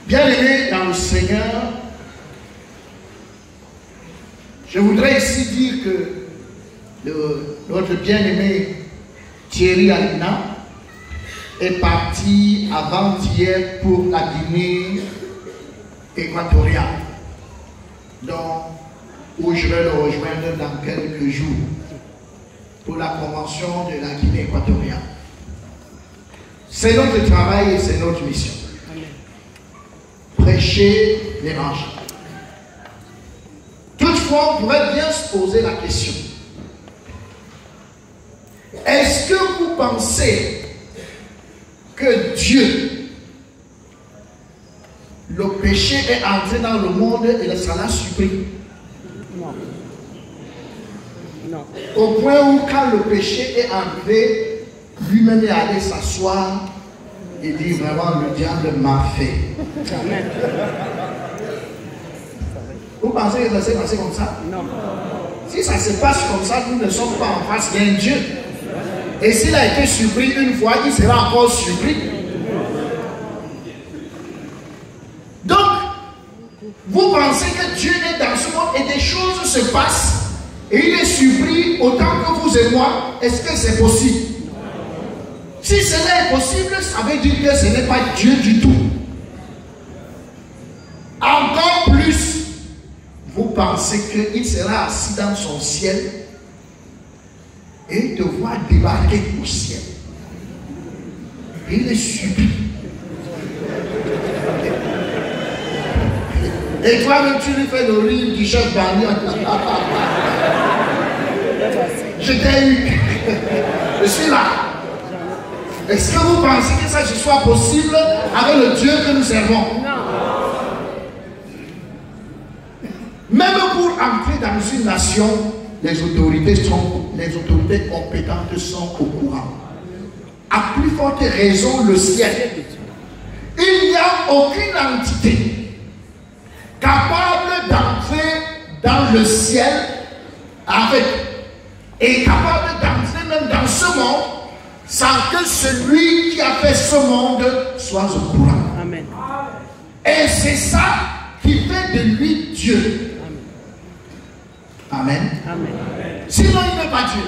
Bien-aimés dans le Seigneur, je voudrais ici dire que notre bien-aimé Thierry Alina est parti avant-hier pour la Guinée équatoriale, où je vais le rejoindre dans quelques jours pour la convention de la Guinée équatoriale. C'est notre travail et c'est notre mission. Prêcher l'évangile. Toutefois, on pourrait bien se poser la question. Est-ce que vous pensez que Dieu, le péché est entré dans le monde et ça l'a supprimé? Non. Non. Au point où quand le péché est entré, lui-même est allé s'asseoir et dit vraiment le diable m'a fait. Amen. Vous pensez que ça s'est passé comme ça? Non. Si ça se passe comme ça, nous ne sommes pas en face d'un Dieu. Et s'il a été surpris une fois, il sera encore surpris. Donc, vous pensez que Dieu est dans ce monde et des choses se passent et il est surpris autant que vous et moi. Est-ce que c'est possible? Si cela est possible, ça veut dire que ce n'est pas Dieu du tout. Encore plus, vous pensez qu'il sera assis dans son ciel et te voir débarquer au ciel. Et il est surpris. Et toi-même, tu lui fais le rire du chef Bagnon. Je t'ai eu. Je suis là. Est-ce que vous pensez que ça soit possible avec le Dieu que nous servons? Non. Même pour entrer dans une nation, les autorités compétentes sont au courant. À plus forte raison, le ciel. Il n'y a aucune entité capable d'entrer dans le ciel et capable d'entrer même dans ce monde sans que celui qui a fait ce monde soit au courant. Amen. Et c'est ça qui fait de lui Dieu. Amen. Amen. Sinon, il n'est pas Dieu.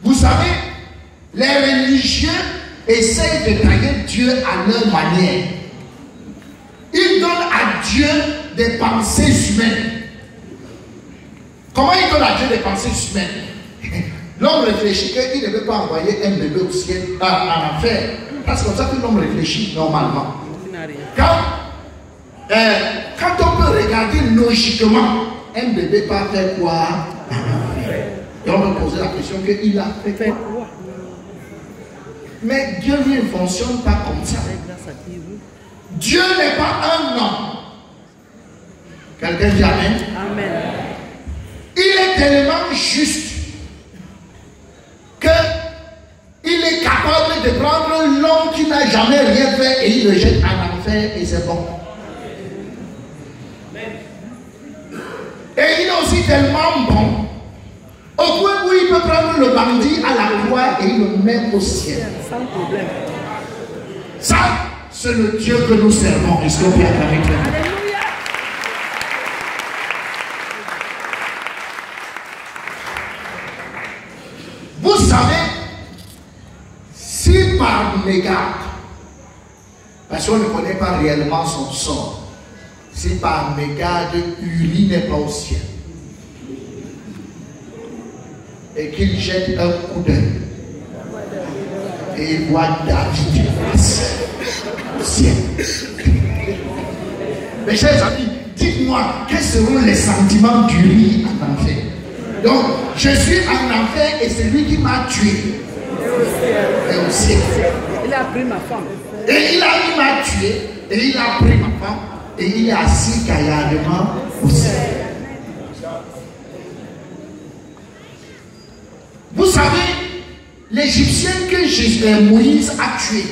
Vous savez, les religieux essayent de tailler Dieu à leur manière. Ils donnent à Dieu des pensées humaines. Comment ils donnent à Dieu des pensées humaines? L'homme réfléchit qu'il ne veut pas envoyer un bébé au ciel, en enfer. Parce que c'est comme ça que l'homme réfléchit normalement. Quand on peut regarder logiquement, un bébé part faire quoi? Et on peut poser la question qu'il a fait quoi? Mais Dieu lui ne fonctionne pas comme ça. Dieu n'est pas un homme. Quelqu'un dit Amen. Amen. Il est tellement juste qu'il est capable de prendre l'homme qui n'a jamais rien fait et il le jette en enfer et c'est bon. Et il est aussi tellement bon au point où il peut prendre le bandit à la croix et il le met au ciel. Sans problème. Ça, c'est le Dieu que nous servons. Est-ce que vous pouvez acclamer clairement? Vous savez, si par mégarde, parce qu'on ne connaît pas réellement son sort, si par mégarde Uri n'est pas au ciel et qu'il jette un coup d'œil et il voit David au ciel. Mes chers amis, dites-moi, quels seront les sentiments d'Uri en enfer? Donc, je suis en enfer et c'est lui qui m'a tué. Et au ciel. Il a pris ma femme. Et il m'a tué et il a pris ma femme. Et il est assis caillardement au ciel. Vous savez, l'Égyptien que Moïse a tué,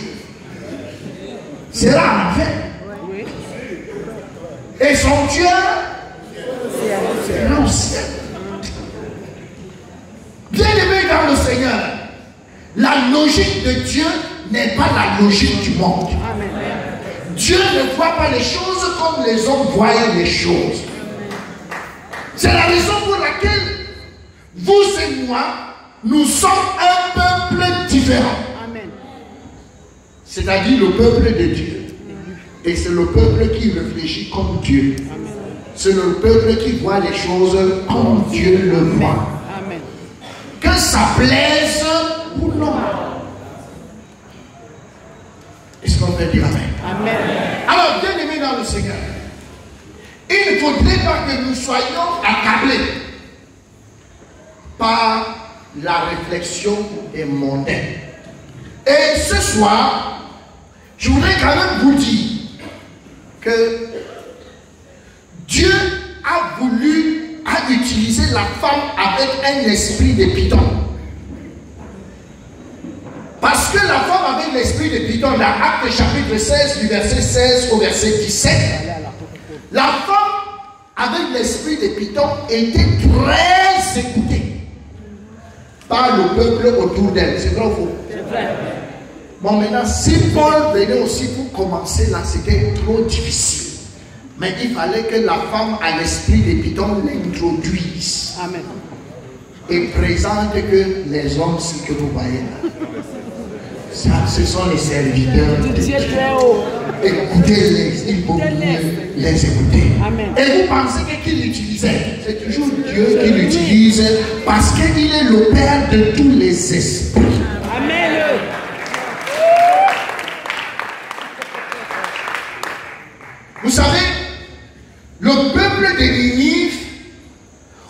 c'est là en enfer. Et son Dieu, c'est là au ciel. Bien-aimé dans le Seigneur, la logique de Dieu n'est pas la logique du monde. Dieu ne voit pas les choses comme les hommes voient les choses. C'est la raison pour laquelle vous et moi, nous sommes un peuple différent. Amen. C'est-à-dire le peuple de Dieu. Et c'est le peuple qui réfléchit comme Dieu. C'est le peuple qui voit les choses comme Dieu le voit. Amen. Que ça plaise ou non. Est-ce qu'on peut dire Amen? Amen. Alors, bien aimés dans le Seigneur, il ne faudrait pas que nous soyons accablés par la réflexion des mondains. Et ce soir, je voudrais quand même vous dire que Dieu a utilisé la femme avec un esprit de python. Parce que la femme avec l'esprit de python, dans Actes chapitre 16, du verset 16 au verset 17, la femme avec l'esprit de python était très écoutée par le peuple autour d'elle. C'est vrai ou faux? C'est vrai. Bon, maintenant, si Paul venait aussi pour commencer là, c'était trop difficile. Mais il fallait que la femme à l'esprit de python l'introduise. Amen. Et présente que les hommes, ce que vous voyez là, ça, ce sont les serviteurs de Dieu. Écoutez-les, il faut les écouter. Amen. Et vous pensez que qui l'utilisait? C'est toujours Dieu qui l'utilise parce qu'il est le Père de tous les esprits. Amen. Vous savez, le peuple de Ninive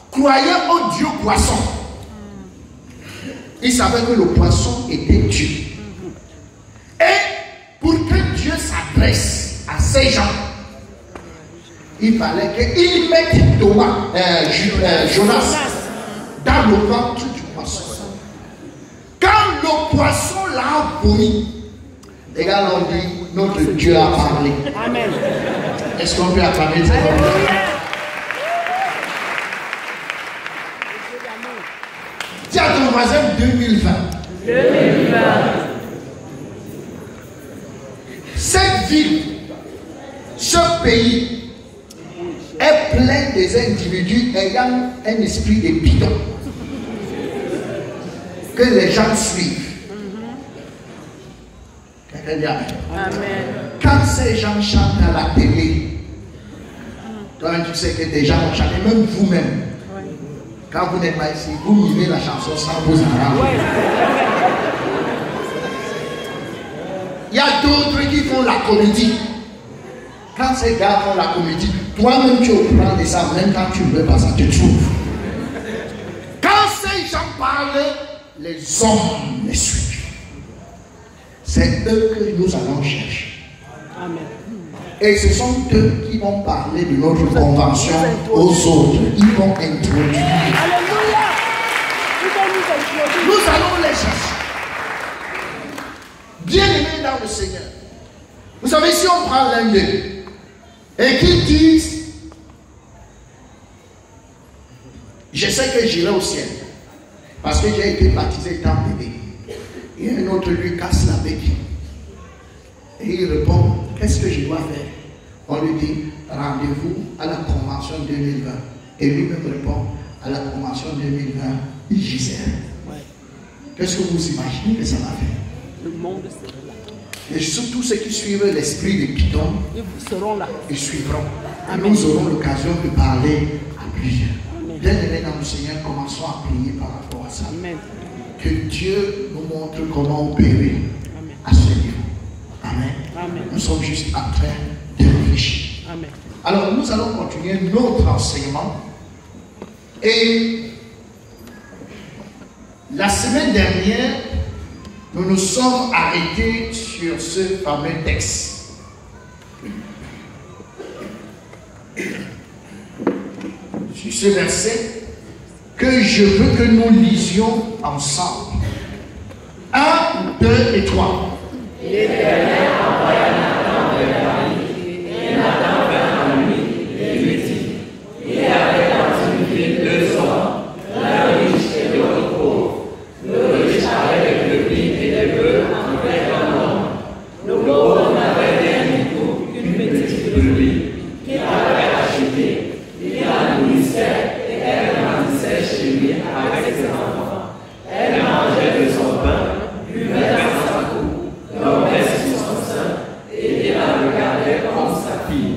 croyait au Dieu poisson. Il savait que le poisson était Dieu. Et pour que Dieu s'adresse à ces gens, il fallait qu'il mette Jonas dans le ventre du poisson. Quand le poisson l'a vomi, les gars l'ont dit, notre Dieu a parlé. Amen. Est-ce qu'on peut acclamer ça? Dis à ton voisin 2020. 2020. Cette ville, ce pays est plein des individus ayant un esprit de python que les gens suivent. Quelqu'un dit Amen. Amen. Quand ces gens chantent à la télé, toi tu sais que des gens vont chanter, même vous-même. Quand vous n'êtes pas ici, vous mimez la chanson sans vous en rendre. Il y a d'autres qui font la comédie. Quand ces gars font la comédie, toi-même tu prends de ça, même quand tu ne veux pas, ça te trouve. Quand ces gens parlent, les hommes les suivent. C'est eux que nous allons chercher. Amen. Et ce sont eux qui vont parler de notre convention aux autres. Ils vont introduire. Alléluia. Nous allons les chercher. Bien aimés dans le Seigneur. Vous savez, si on prend l'un d'eux et qu'ils disent, je sais que j'irai au ciel parce que j'ai été baptisé étant bébé. Et un autre lui casse la béquille. Et il répond, qu'est-ce que je dois faire? On lui dit, rendez-vous à la convention 2020. Et lui-même répond, à la convention 2020, Gisèle. Qu'est-ce que vous imaginez que ça va faire? Le monde sera là. Et surtout ceux qui suivent l'esprit de Python, Ils seront là. ils suivront. Amen. Et nous aurons l'occasion de parler à plusieurs. Amen. Bien aimés dans le Seigneur, commençons à prier par rapport à ça. Amen. Que Dieu nous montre comment opérer Amen. à ce niveau. Amen. Amen. Nous sommes juste en train de réfléchir. Amen. Alors nous allons continuer notre enseignement. Et la semaine dernière, nous nous sommes arrêtés sur ce fameux texte. Sur ce verset que je veux que nous lisions ensemble. 1, 2 et 3. L'Éternel envoya Nathan vers David, et Nathan vint à lui et lui dit, il y avait dans une ville 2 hommes, l'un riche et l'autre pauvre. Le riche avait des brebis et des bœufs en très grand nombre. Le pauvre n'avait rien du tout brebis qu'il avait achetées. Il la nourrissait et elle grandissait chez lui avec ses enfants. Elle mangeait de son pain, buvait dans sa coupe, dormait sur son sein et il la regardait comme sa fille.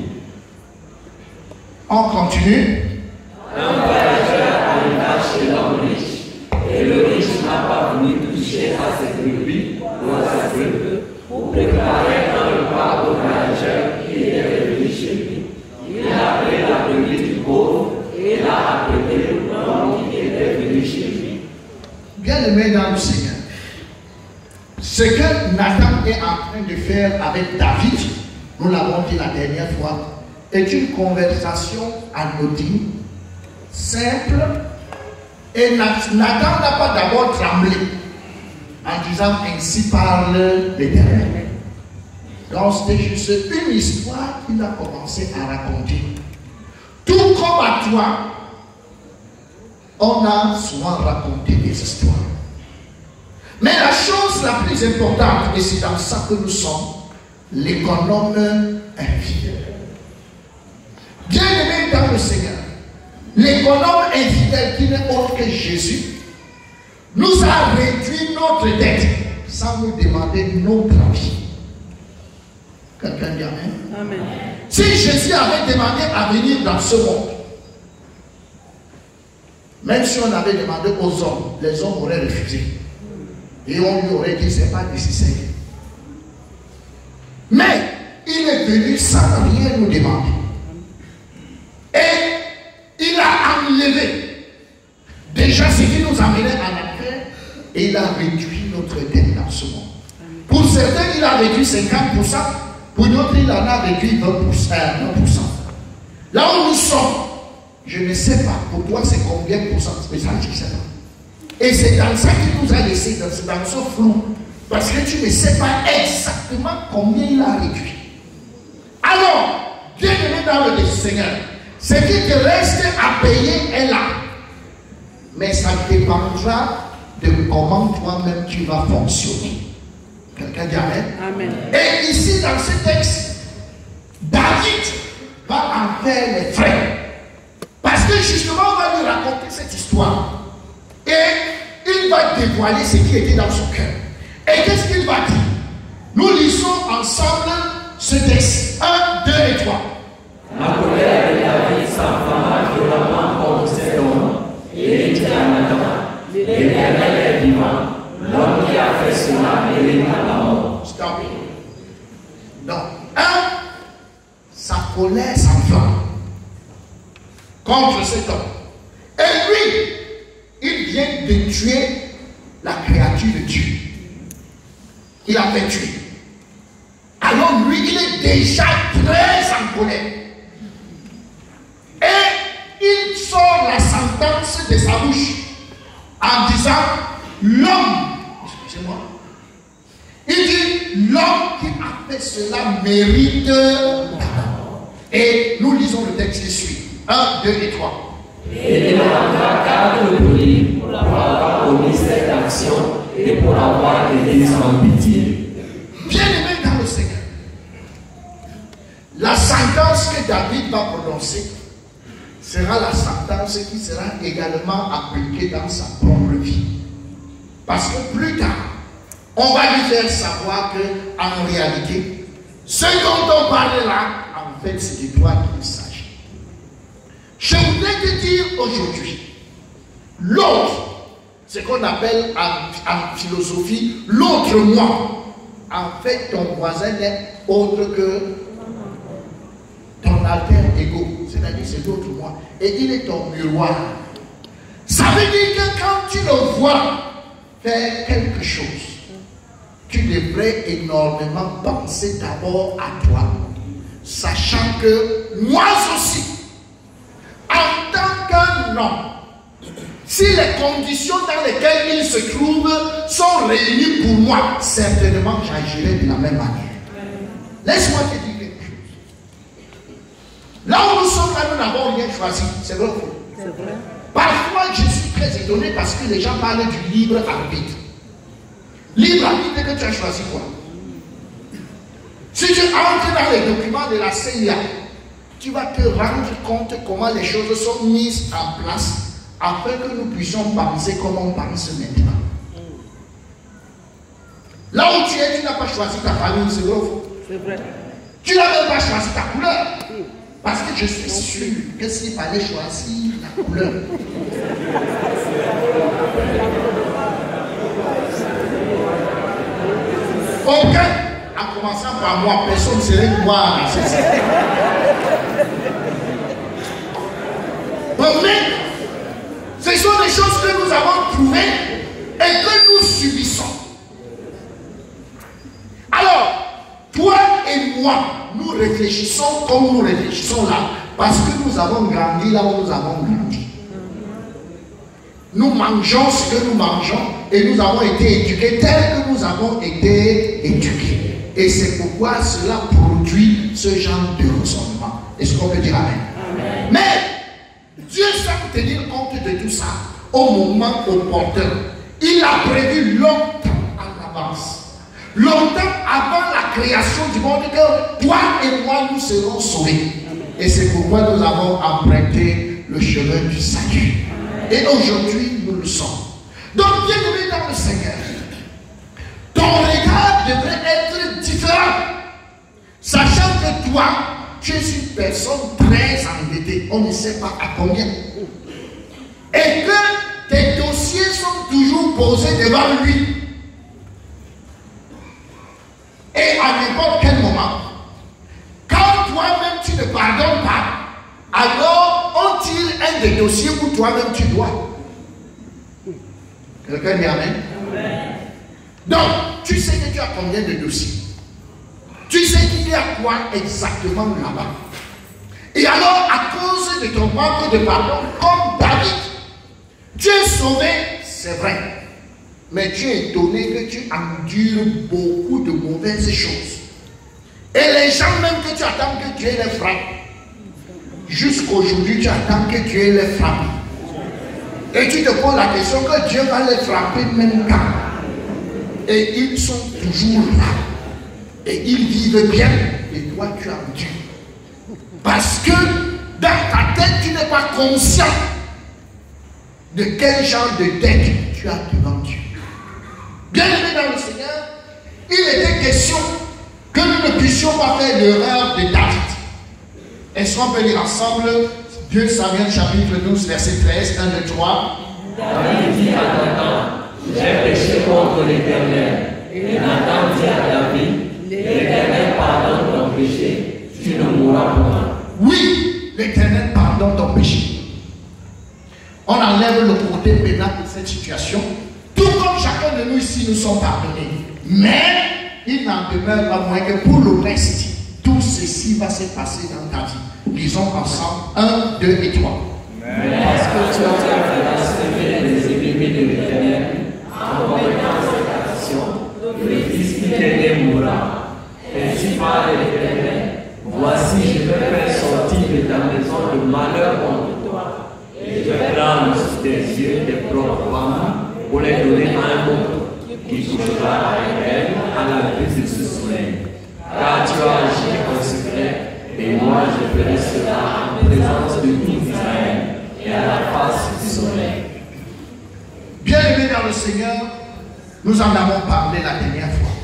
On continue. Un voyageur arriva chez l'homme riche et le riche n'a pas voulu toucher à ses brebis ou à sa troupe pour préparer un repas au voyageur qui était venu chez lui. Il a pris la brebis du pauvre et l'a appelé l'homme qui était venu chez lui. Bien-aimé dans le Seigneur, ce que Nathan est en train de faire avec David, nous l'avons dit la dernière fois, est une conversation anodine, simple, et Nathan n'a pas d'abord tremblé en disant ainsi parle l'Éternel. Donc c'était juste une histoire qu'il a commencé à raconter. Tout comme à toi, on a souvent raconté des histoires. Mais la chose la plus importante, et c'est dans ça que nous sommes, l'économe infidèle. Bien-aimé dans le Seigneur, l'économe infidèle qui n'est autre que Jésus, nous a réduit notre dette sans nous demander notre avis. Quelqu'un dit amen? Amen. Si Jésus avait demandé à venir dans ce monde, même si on avait demandé aux hommes, les hommes auraient refusé. Et on lui aurait dit, ce n'est pas nécessaire. Mais il est venu sans rien nous demander. Et il a enlevé déjà ce qui nous amenait à l'enfer et il a réduit notre dette dans ce monde. Pour certains, il a réduit 50%, pour d'autres, il en a réduit 20%. Là où nous sommes, je ne sais pas, pour toi c'est combien de pourcents, mais ça je ne sais pas. Et c'est dans ça qu'il nous a laissé, dans ce flou, parce que tu ne sais pas exactement combien il a réduit. Alors, bien-aimé dans le Seigneur, ce qui te reste à payer est là. Mais ça dépendra de comment toi-même tu vas fonctionner. Quelqu'un dit amen? Amen. Et ici, dans ce texte, David va en faire les frais. Parce que justement, on va lui raconter cette histoire. Et il va dévoiler ce qui était dans son cœur. Et qu'est-ce qu'il va dire? Nous lisons ensemble ce texte. 1, 2 et 3. La colère de David s'enflamma violemment contre cet homme. Et il dit à Nathan, l'Éternel est vivant. L'homme qui a fait cela méritera la mort. Stop. Non. 1. Sa colère s'enflamme contre cet homme. Et lui, il vient de tuer la créature de Dieu. Il a fait tuer. Alors lui, il est déjà très en colère. Et il sort la sentence de sa bouche en disant, l'homme, excusez-moi, il dit, l'homme qui a fait cela mérite la mort. Et nous lisons le texte qui suit. 1, 2 et 3. Et il rendra 4 brebis pour avoir commis cette action et pour avoir été sans pitié. Bien-aimé dans le Seigneur, la sentence que David va prononcer sera la sentence qui sera également appliquée dans sa propre vie. Parce que plus tard, on va lui faire savoir qu'en réalité, ce dont on parle là, en fait, c'est de toi qu'il s'agit. Je voudrais te dire aujourd'hui, l'autre, ce qu'on appelle en philosophie, l'autre moi. En fait, ton voisin n'est autre que ton alter ego, c'est-à-dire c'est l'autre moi. Et il est ton miroir. Ça veut dire que quand tu le vois faire quelque chose, tu devrais énormément penser d'abord à toi, sachant que moi aussi, en tant qu'un homme, si les conditions dans lesquelles il se trouve sont réunies pour moi, certainement j'agirai de la même manière. Laisse-moi te dire quelque chose. Là où nous sommes là, nous n'avons rien choisi. C'est vrai ou faux? C'est vrai. Parfois, je suis très étonné parce que les gens parlent du libre arbitre. Libre arbitre que tu as choisi quoi? Si tu entres dans les documents de la CIA, tu vas te rendre compte comment les choses sont mises en place afin que nous puissions penser comme on pense maintenant. Là où tu es, tu n'as pas choisi ta famille, c'est vrai. C'est vrai. Tu n'as même pas choisi ta couleur. Parce que je suis sûr que s'il fallait choisir la couleur, aucun, en commençant par moi, personne ne serait noir. Mais ce sont des choses que nous avons trouvées et que nous subissons. Alors, toi et moi, nous réfléchissons comme nous réfléchissons là, parce que nous avons grandi là où nous avons grandi. Nous mangeons ce que nous mangeons et nous avons été éduqués tel que nous avons été éduqués. Et c'est pourquoi cela produit ce genre de raisonnement. Est-ce qu'on peut dire amen? Amen. Mais Dieu semble tenir compte de tout ça au moment opportun. Il a prévu longtemps à l'avance. Longtemps avant la création du monde, que toi et moi nous serons sauvés. Et c'est pourquoi nous avons emprunté le chemin du salut. Et aujourd'hui, nous le sommes. Donc, bien aimé dans le Seigneur, ton regard devrait être différent. Sachant que toi, tu es une personne très endettée. On ne sait pas à combien. Et que tes dossiers sont toujours posés devant lui. Et à n'importe quel moment, quand toi-même tu ne pardonnes pas, alors on tire un des dossiers où toi-même tu dois. Quelqu'un dit amen? Amen. Donc, tu sais que tu as combien de dossiers? Tu sais qu'il y a quoi exactement là-bas? Et alors, à cause de ton manque de pardon, comme David, tu es sauvé, c'est vrai. Mais tu es étonné que tu endures beaucoup de mauvaises choses. Et les gens même que tu attends que Dieu les frappe. Jusqu'aujourd'hui, tu attends que Dieu les frappe. Et tu te poses la question que Dieu va les frapper même quand. Et ils sont toujours là. Et ils vivent bien. Et toi, tu endures. Parce que dans ta tête, tu n'es pas conscient de quel genre de dette tu as devant Dieu. Bien aimé dans le Seigneur, il était question que nous ne puissions pas faire l'erreur de David. Est-ce qu'on peut lire ensemble 2 Samuel chapitre 12 verset 13, 1, 2, 3. David dit à Nathan, j'ai péché contre l'Éternel. Et Nathan dit à David, l'Éternel pardonne ton péché, tu ne mourras pas. Oui, l'Éternel pardonne ton péché. On enlève le côté pénal de cette situation. Tout comme chacun de nous ici nous sommes pardonnés. Mais il n'en demeure pas moins que pour le reste, tout ceci va se passer dans ta vie. Lisons ensemble 1, 2 et 3. Mais parce que tu as blasphémé les ennemis de l'Éternel, en commettant cette action, le Fils qui t'est né mourra. Ainsi parle l'Éternel, voici je vais faire sortir de ta maison le malheur contre toi. Et je vais prendre sous tes yeux tes propres femmes pour les donner à un autre qui touchera à elle à la vue de ce soleil. Car tu as agi en secret, et moi je ferai cela en présence de tout Israël et à la face du soleil. Bien aimé dans le Seigneur, nous en avons parlé la dernière fois.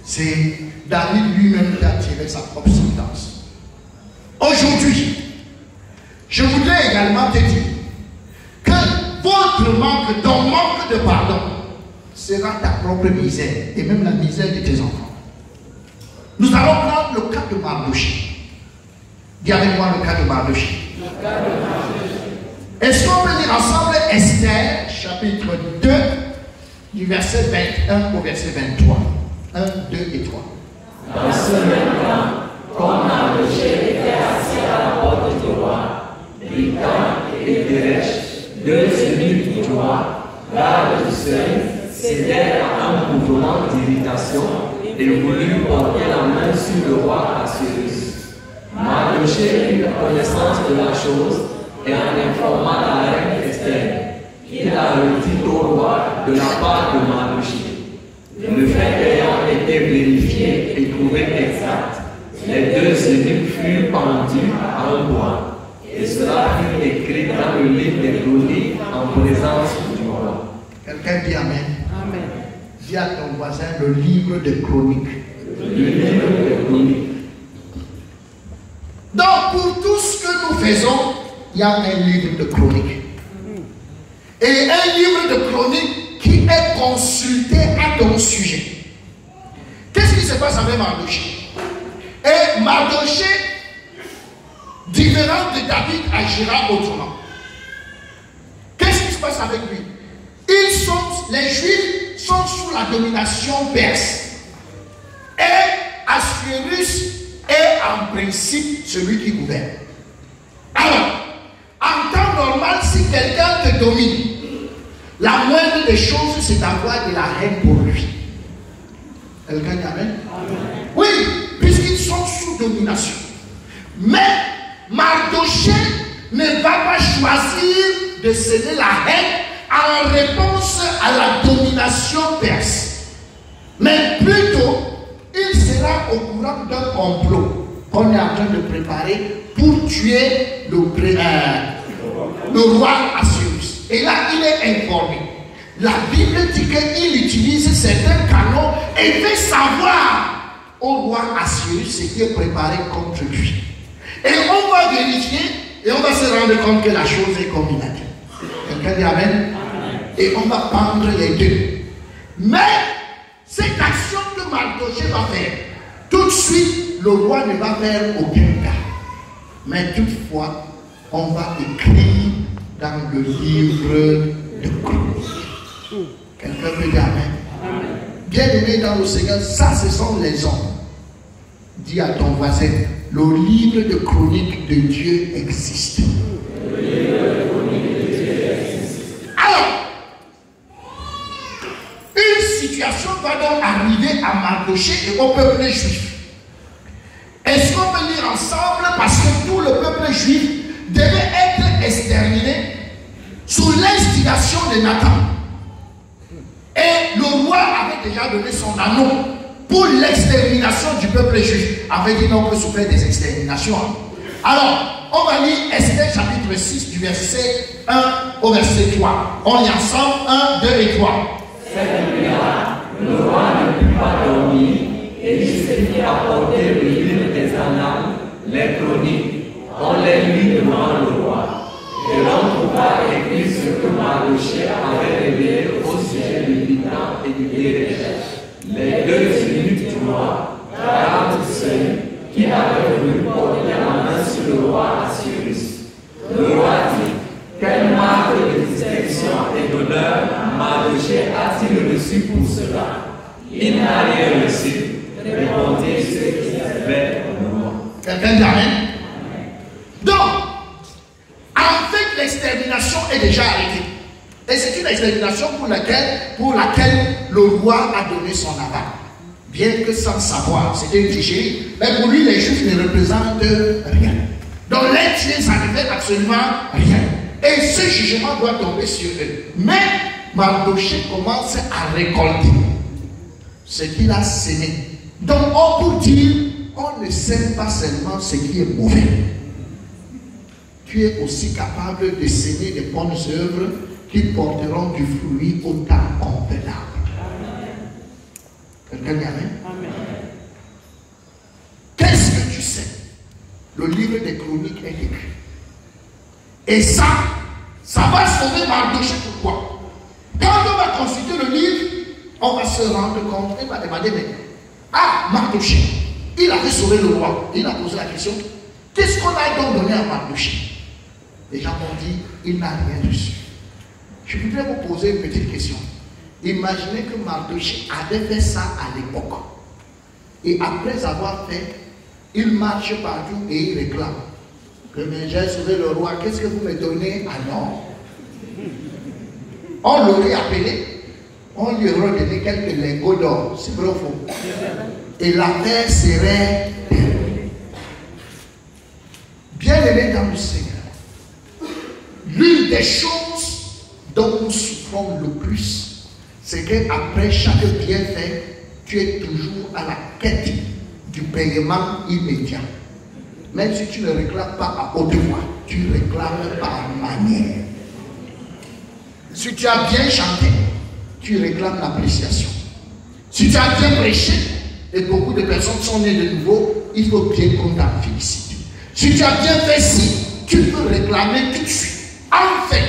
C'est David lui-même qui a tiré sa propre sentence. Aujourd'hui, je voudrais également te dire que votre manque, ton manque de pardon sera ta propre misère et même la misère de tes enfants. Nous allons prendre le cas de Mardochée. Dis avec moi le cas de Mardochée. Est-ce qu'on peut lire ensemble Esther, chapitre 2, du verset 21 au verset 23. 1, 2 et 3. Dans ce même temps, comme Mardochée était assis à la porte du roi, Bigtan et Teresh, 2 eunuques du roi, gardes du seuil, cédèrent à un mouvement d'irritation et voulurent porter la main sur le roi Assuérus. Mardochée eut connaissance de la chose et en informa la reine Esther. Il a redit au roi de la part de Mardochée. Le fait ayant été été vérifié et trouvé exact, les deux énigmes furent pendues à un bois. Et cela fut écrit dans le livre des chroniques en présence du roi. Quelqu'un dit Amen. Amen. Dis à ton voisin le livre des chroniques. Le livre des chroniques. Donc, pour tout ce que nous faisons, il y a un livre de chroniques. Et un livre de chroniques qui est consulté à ton sujet. Qu'est-ce qui se passe avec Mardoché? Et Mardoché, différent de David, agira autrement. Qu'est-ce qui se passe avec lui? Les Juifs sont sous la domination perse. Et Assuérus est en principe celui qui gouverne. Alors, en temps normal, si quelqu'un te domine, la moindre des choses, c'est d'avoir de la haine pour lui. Quelqu'un dit Amen? Oui, puisqu'ils sont sous domination. Mais Mardoché ne va pas choisir de céder la haine en réponse à la domination perse. Mais plutôt, il sera au courant d'un complot qu'on est en train de préparer pour tuer le roi Assuérus. Et là, il est informé. La Bible dit qu'il utilise certains canaux et fait savoir au roi Assuérus ce qui est préparé contre lui. Et on va vérifier et on va se rendre compte que la chose est comme il a dit. Quelqu'un dit Amen? Et on va prendre les deux. Mais cette action que Mardoché va faire, tout de suite, le roi ne va faire aucun cas. Mais toutefois, on va écrire dans le livre de chroniques. Quelqu'un peut dire Amen? Bien-aimé dans le Seigneur, ça ce sont les hommes. Dis à ton voisin, le livre de chroniques de Dieu existe. Le livre de chroniques de Dieu existe. Alors, une situation va donc arriver à Mardoché et au peuple juif. Est-ce qu'on peut lire ensemble? Parce que tout le peuple juif devait être exterminé sous l'instigation de Nathan. Et le roi avait déjà donné son anneau pour l'extermination du peuple juif. Avait dit non, on peut souffrir des exterminations. Alors, on va lire Esther chapitre 6 du verset 1 au verset 3. On lit ensemble 1, 2 et 3. Cette nuit-là, le roi ne put pas dormir et il se fit apporter le livre des annales, les chroniques. On les lut devant le roi. Et l'on trouva écrit ce que Mardoché avait révélé au sujet du Bitan et du Péréch, les deux eunuques du roi, gardes seuls, qui avaient voulu porter la main sur le roi Assuérus. Le roi dit: quelle marque de distinction et d'honneur Mardoché a-t-il reçu pour cela? Il n'a rien reçu, répondit ceux qui avaient le roi. Quelqu'un dit Amen? Donc, en fait, l'extermination est déjà arrêtée. Et c'est une extermination pour laquelle le roi a donné son aval. Bien que sans savoir, c'était une tricherie. Mais pour lui, les Juifs ne représentent rien. Donc, les tuer, ça ne fait absolument rien. Et ce jugement doit tomber sur eux. Mais Mardoché commence à récolter ce qu'il a semé. Donc, on peut dire, on ne sème pas seulement ce qui est mauvais. Tu es aussi capable de semer des bonnes œuvres qui porteront du fruit au temps convenable. Quelqu'un dit Amen? Qu'est-ce que tu sais? Le livre des chroniques est écrit. Et ça va sauver Mardoché. Pourquoi? Quand on va consulter le livre, on va se rendre compte, il va demander, mais Mardoché, il avait sauvé le roi. Il a posé la question, qu'est-ce qu'on a donc donné à Mardoché? Les gens m'ont dit, il n'a rien reçu. Je voudrais vous poser une petite question. Imaginez que Mardoché avait fait ça à l'époque. Et après avoir fait, il marche partout et il réclame. Que j'ai sauvé le roi, qu'est-ce que vous me donnez? Ah non. On l'aurait appelé, on lui aurait donné quelques lingots d'or. C'est vrai ou faux? Et l'affaire serait terminée. Bien aimé dans le Seigneur, l'une des choses dont nous souffrons le plus, c'est qu'après chaque bienfait, tu es toujours à la quête du paiement immédiat. Même si tu ne réclames pas à haute voix, tu réclames par manière. Si tu as bien chanté, tu réclames l'appréciation. Si tu as bien prêché, et beaucoup de personnes sont nées de nouveau, il faut bien qu'on t'en félicite. Si tu as bien fait ci, tu peux réclamer tout de suite. En fait,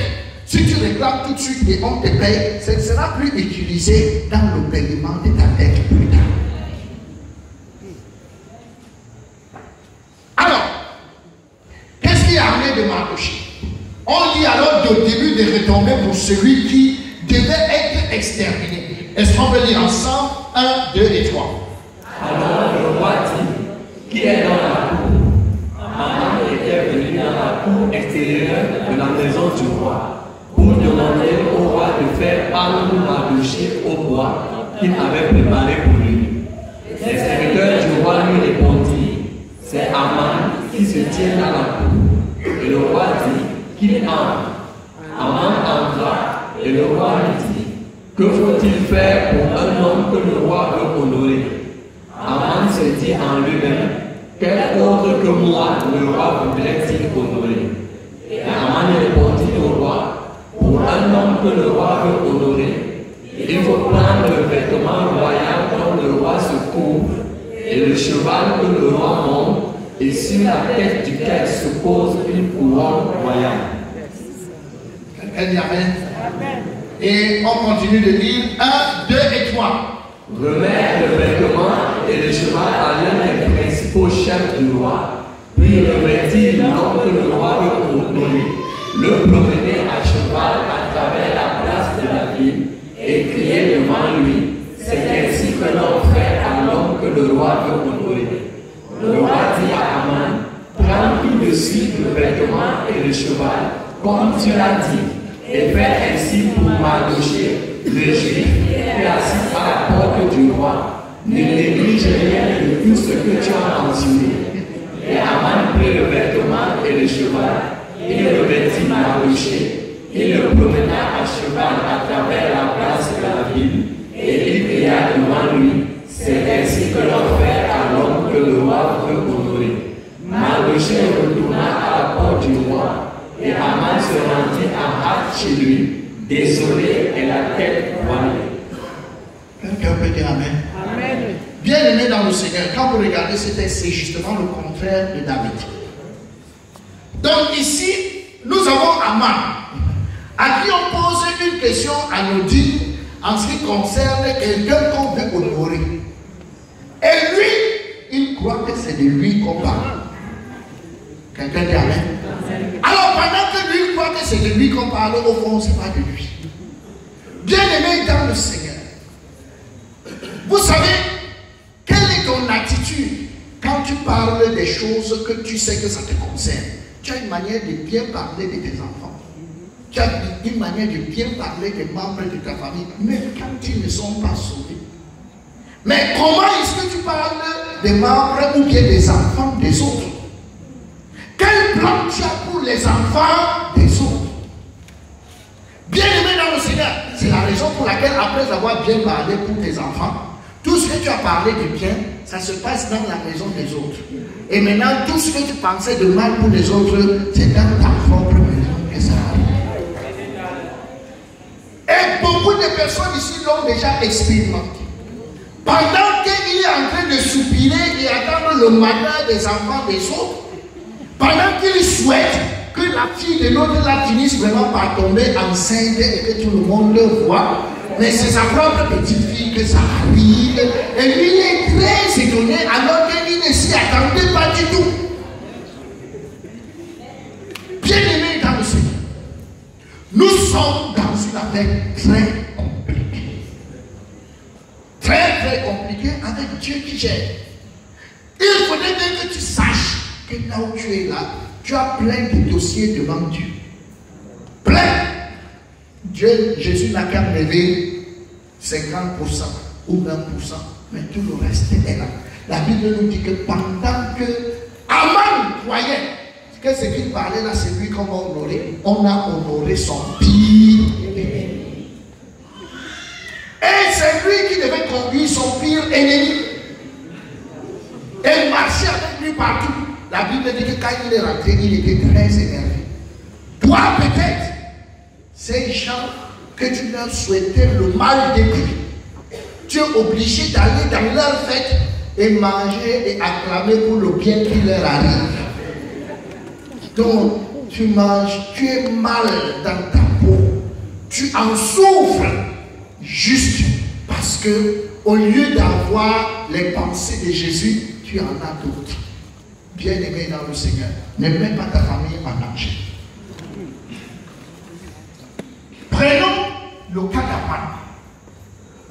si tu réclames tout de suite et on te paye, ce ne sera plus utilisé dans le paiement de ta dette plus tard. Alors, qu'est-ce qui a amené de Mardochée? On dit alors au début des retombées pour celui qui devait être exterminé. Est-ce qu'on peut lire ensemble? 1, 2 et 3. Alors le roi dit, qui est dans la cour? Aman était venu dans la cour extérieure de la maison du roi pour demander au roi de faire parvenir Mardochée au roi qu'il avait préparé pour lui. Les serviteurs du roi lui répondirent, c'est Aman qui se tient dans la cour. Et le roi dit qu'il entre. Aman entra et le roi lui dit, que faut-il faire pour un homme que le roi veut honorer? Aman se dit en lui-même, quel autre que moi le roi voudrait-il honorer? Et Aman répondit au roi, pour un homme que le roi veut honorer, il faut prendre le vêtement royal dont le roi se couvre, et le cheval que le roi monte, et sur la tête duquel se pose une couronne royale. Quelqu'un dit Amen. Et on continue de lire 1, 2 et 3. Remettre le vêtement et le cheval à l'un des principaux chefs du roi, puis revêtir l'homme que le roi veut honorer, le promener à cheval à travers la place de la ville et crier devant lui, c'est ainsi que l'on fait à l'homme que le roi veut honorer. Le roi dit à Aman, prends tout de suite le vêtement et le cheval, comme tu l'as dit, et fais ainsi pour Mardochée, le juif, qui est assis à la porte du roi. Ne néglige rien de tout ce que tu as mentionné. Et Aman prit le vêtement et le cheval, il revêtit Mardochée, il le promena à cheval à travers la place de la ville, et il cria devant lui, c'est ainsi que l'on fait à l'homme que le roi veut honorer. Mardochée retourna à la porte du roi, et Aman se rendit en hâte chez lui, désolé et la tête voilée. Quelqu'un peut dire Amen. Amen. Bien aimé dans le Seigneur, quand vous regardez ce texte, c'est justement le contraire de David. Donc ici, nous avons Aman, à qui on pose une question anodine en ce qui concerne quelqu'un qu'on veut honorer. Et lui, il croit que c'est de lui qu'on parle. Quelqu'un dit Amen. Alors pendant que lui croit que c'est de lui qu'on parle, au fond, ce n'est pas de lui. Bien aimé dans le Seigneur, vous savez, quelle est ton attitude quand tu parles des choses que tu sais que ça te concerne? Tu as une manière de bien parler de tes enfants. Tu as une manière de bien parler des membres de ta famille, même quand ils ne sont pas sauvés. Mais comment est-ce que tu parles des membres ou bien des enfants des autres? Quel plan tu as pour les enfants des autres? Bien aimé dans le Seigneur, c'est la raison pour laquelle, après avoir bien parlé pour tes enfants, tout ce que tu as parlé de bien, ça se passe dans la maison des autres. Et maintenant, tout ce que tu pensais de mal pour les autres, c'est dans ta propre maison que ça arrive. Et beaucoup de personnes ici l'ont déjà expérimenté. Pendant qu'il est en train de soupirer et attendre le malheur des enfants des autres, pendant qu'il souhaite que la fille de l'autre la finisse vraiment par tomber enceinte et que tout le monde le voit, mais c'est sa propre petite fille que ça arrive, et lui il est très étonné alors qu'il ne s'y attendait pas du tout. Bien aimé dans le Seigneur, nous sommes dans une affaire très compliquée. Très compliquée avec Dieu qui gère. Il faudrait bien que tu saches que là où tu es là, tu as plein de dossiers devant Dieu. Plein. Dieu, Jésus n'a qu'à lever 50% ou 20%, mais tout le reste est là. La Bible nous dit que pendant que Aman croyait que ce qu'il parlait là, c'est lui qu'on va honorer, on a honoré son pire ennemi. Et c'est lui qui devait lui son pire ennemi. Et marchait avec lui partout. La Bible dit que quand il est rentré, il était très énervé. Toi, peut-être, ces gens que tu leur souhaitais le mal depuis, tu es obligé d'aller dans leur fête et manger et acclamer pour le bien qui leur arrive. Donc, tu manges, tu es mal dans ta peau, tu en souffres juste parce que au lieu d'avoir les pensées de Jésus, tu en as d'autres. Bien-aimé dans le Seigneur, ne mets pas ta famille en danger. Prenons le cas d'Aman.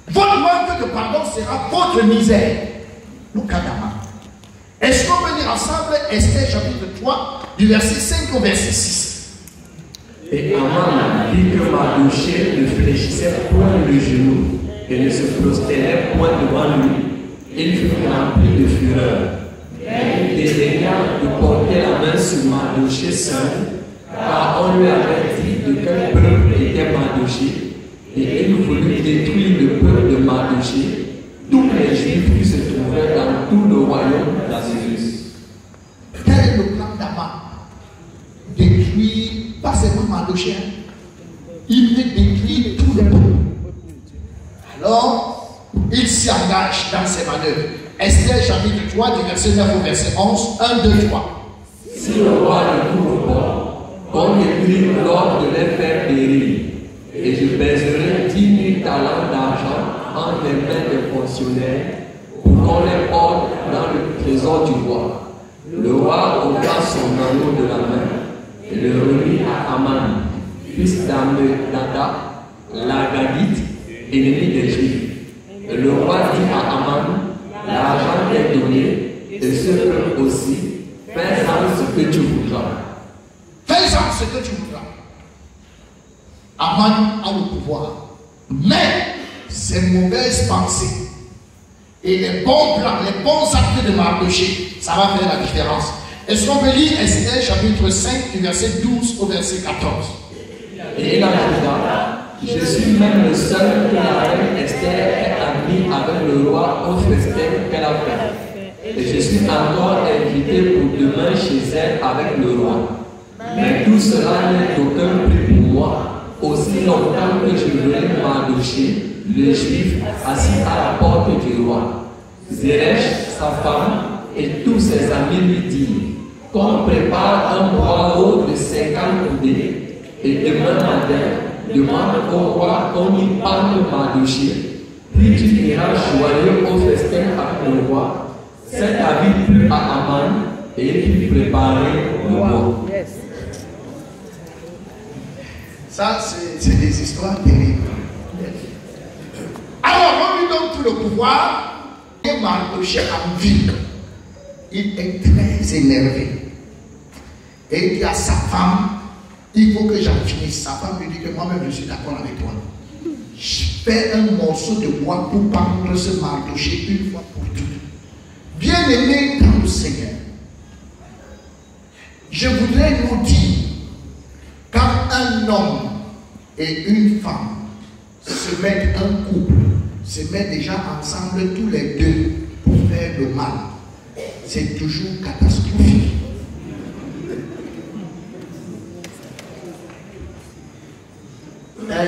Votre manque de pardon sera votre misère. Le cas d'Aman. Est-ce qu'on peut lire ensemble Esther chapitre 3, du verset 5 au verset 6. Et Aman dit que Mardochée ne fléchissait point le genou et ne se prosternait point devant lui. Il fut rempli de fureur. Il dédaigna de porter la main sur Mardochée seul, car on lui avait dit de quel peuple était Mardochée, et il voulut détruire le peuple de Mardochée, tous les Juifs qui se trouvaient dans tout le royaume d'Assyrus. Quel est le plan d'Aman? Détruire, pas seulement Mardochée, il veut détruire tout le peuple. Alors, il s'y engage dans ses manœuvres. Esther chapitre 3 du verset 9 au verset 11, 1, 2, 3. Si le roi ne trouve pas, qu'on écrit l'ordre de les faire périr, et je pèserai 10 000 talents d'argent entre les mains des fonctionnaires pour qu'on les porte dans le trésor du roi. Le roi ôta son anneau de la main et le remit à Aman, fils d'Amedada, l'Agadite, ennemi des Juifs. Et le roi dit à Aman, l'argent t'est donné, et ce peuple aussi, fais-en ce que tu voudras. Fais-en ce que tu voudras. Aman a le pouvoir. Mais ses mauvaises pensées et les bons plans, les bons actes de Mardochée, ça va faire la différence. Est-ce qu'on peut lire Esther chapitre 5 du verset 12 au verset 14? Et il ajouta, je suis même le seul que la reine Esther ait admis avec le roi au festin qu'elle a fait. Et je suis encore invité pour demain chez elle avec le roi. Mais tout cela n'est aucun prix pour moi, aussi longtemps que je verrai Mardochée, le juif, assis à la porte du roi. Zeresh, sa femme, et tous ses amis lui dirent qu'on prépare un boireau de 50 coudées, et demain matin, demande au roi qu'on y parle Mardochée, puis tu iras joyeux au festin avec le roi. Cet avis plut à Aman, et il fit préparer le bois. Ça, c'est des histoires terribles. Alors, on lui donne tout le pouvoir, et Mardochée en ville. Il est très énervé. Et il dit à sa femme, il faut que j'en finisse. Sa femme lui dit que moi-même je suis d'accord avec toi. Je fais un morceau de bois pour pendre ce Mardochée une fois pour toutes. Bien-aimé dans le Seigneur, je voudrais nous dire, quand un homme et une femme se mettent un couple, se mettent déjà ensemble tous les deux pour faire le mal, c'est toujours catastrophique.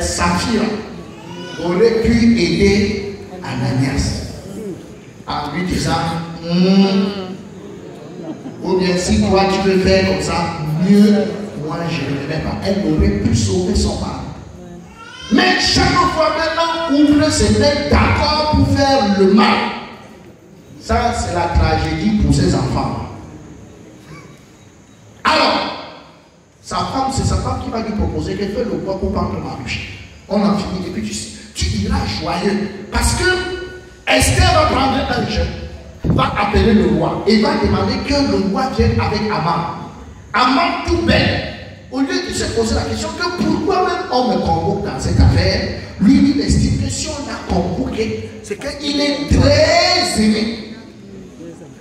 Saphira aurait pu aider Ananias en lui disant ou bien si toi tu veux faire comme ça, mieux, moi je ne le mets pas. Elle aurait pu sauver son mari. Mais chaque fois qu'un couple se met d'accord pour faire le mal, ça c'est la tragédie pour ses enfants. Alors, sa femme, c'est sa femme qui va lui proposer qu'elle fait le bois pour prendre Mardochée. On en finit et puis tu iras joyeux. Parce que Esther va prendre un jeune, va appeler le roi et va demander que le roi vienne avec Aman. Aman tout belle, au lieu de se poser la question que pourquoi même on me convoque dans cette affaire, lui il estime que si on l'a convoqué, c'est qu'il est très aimé.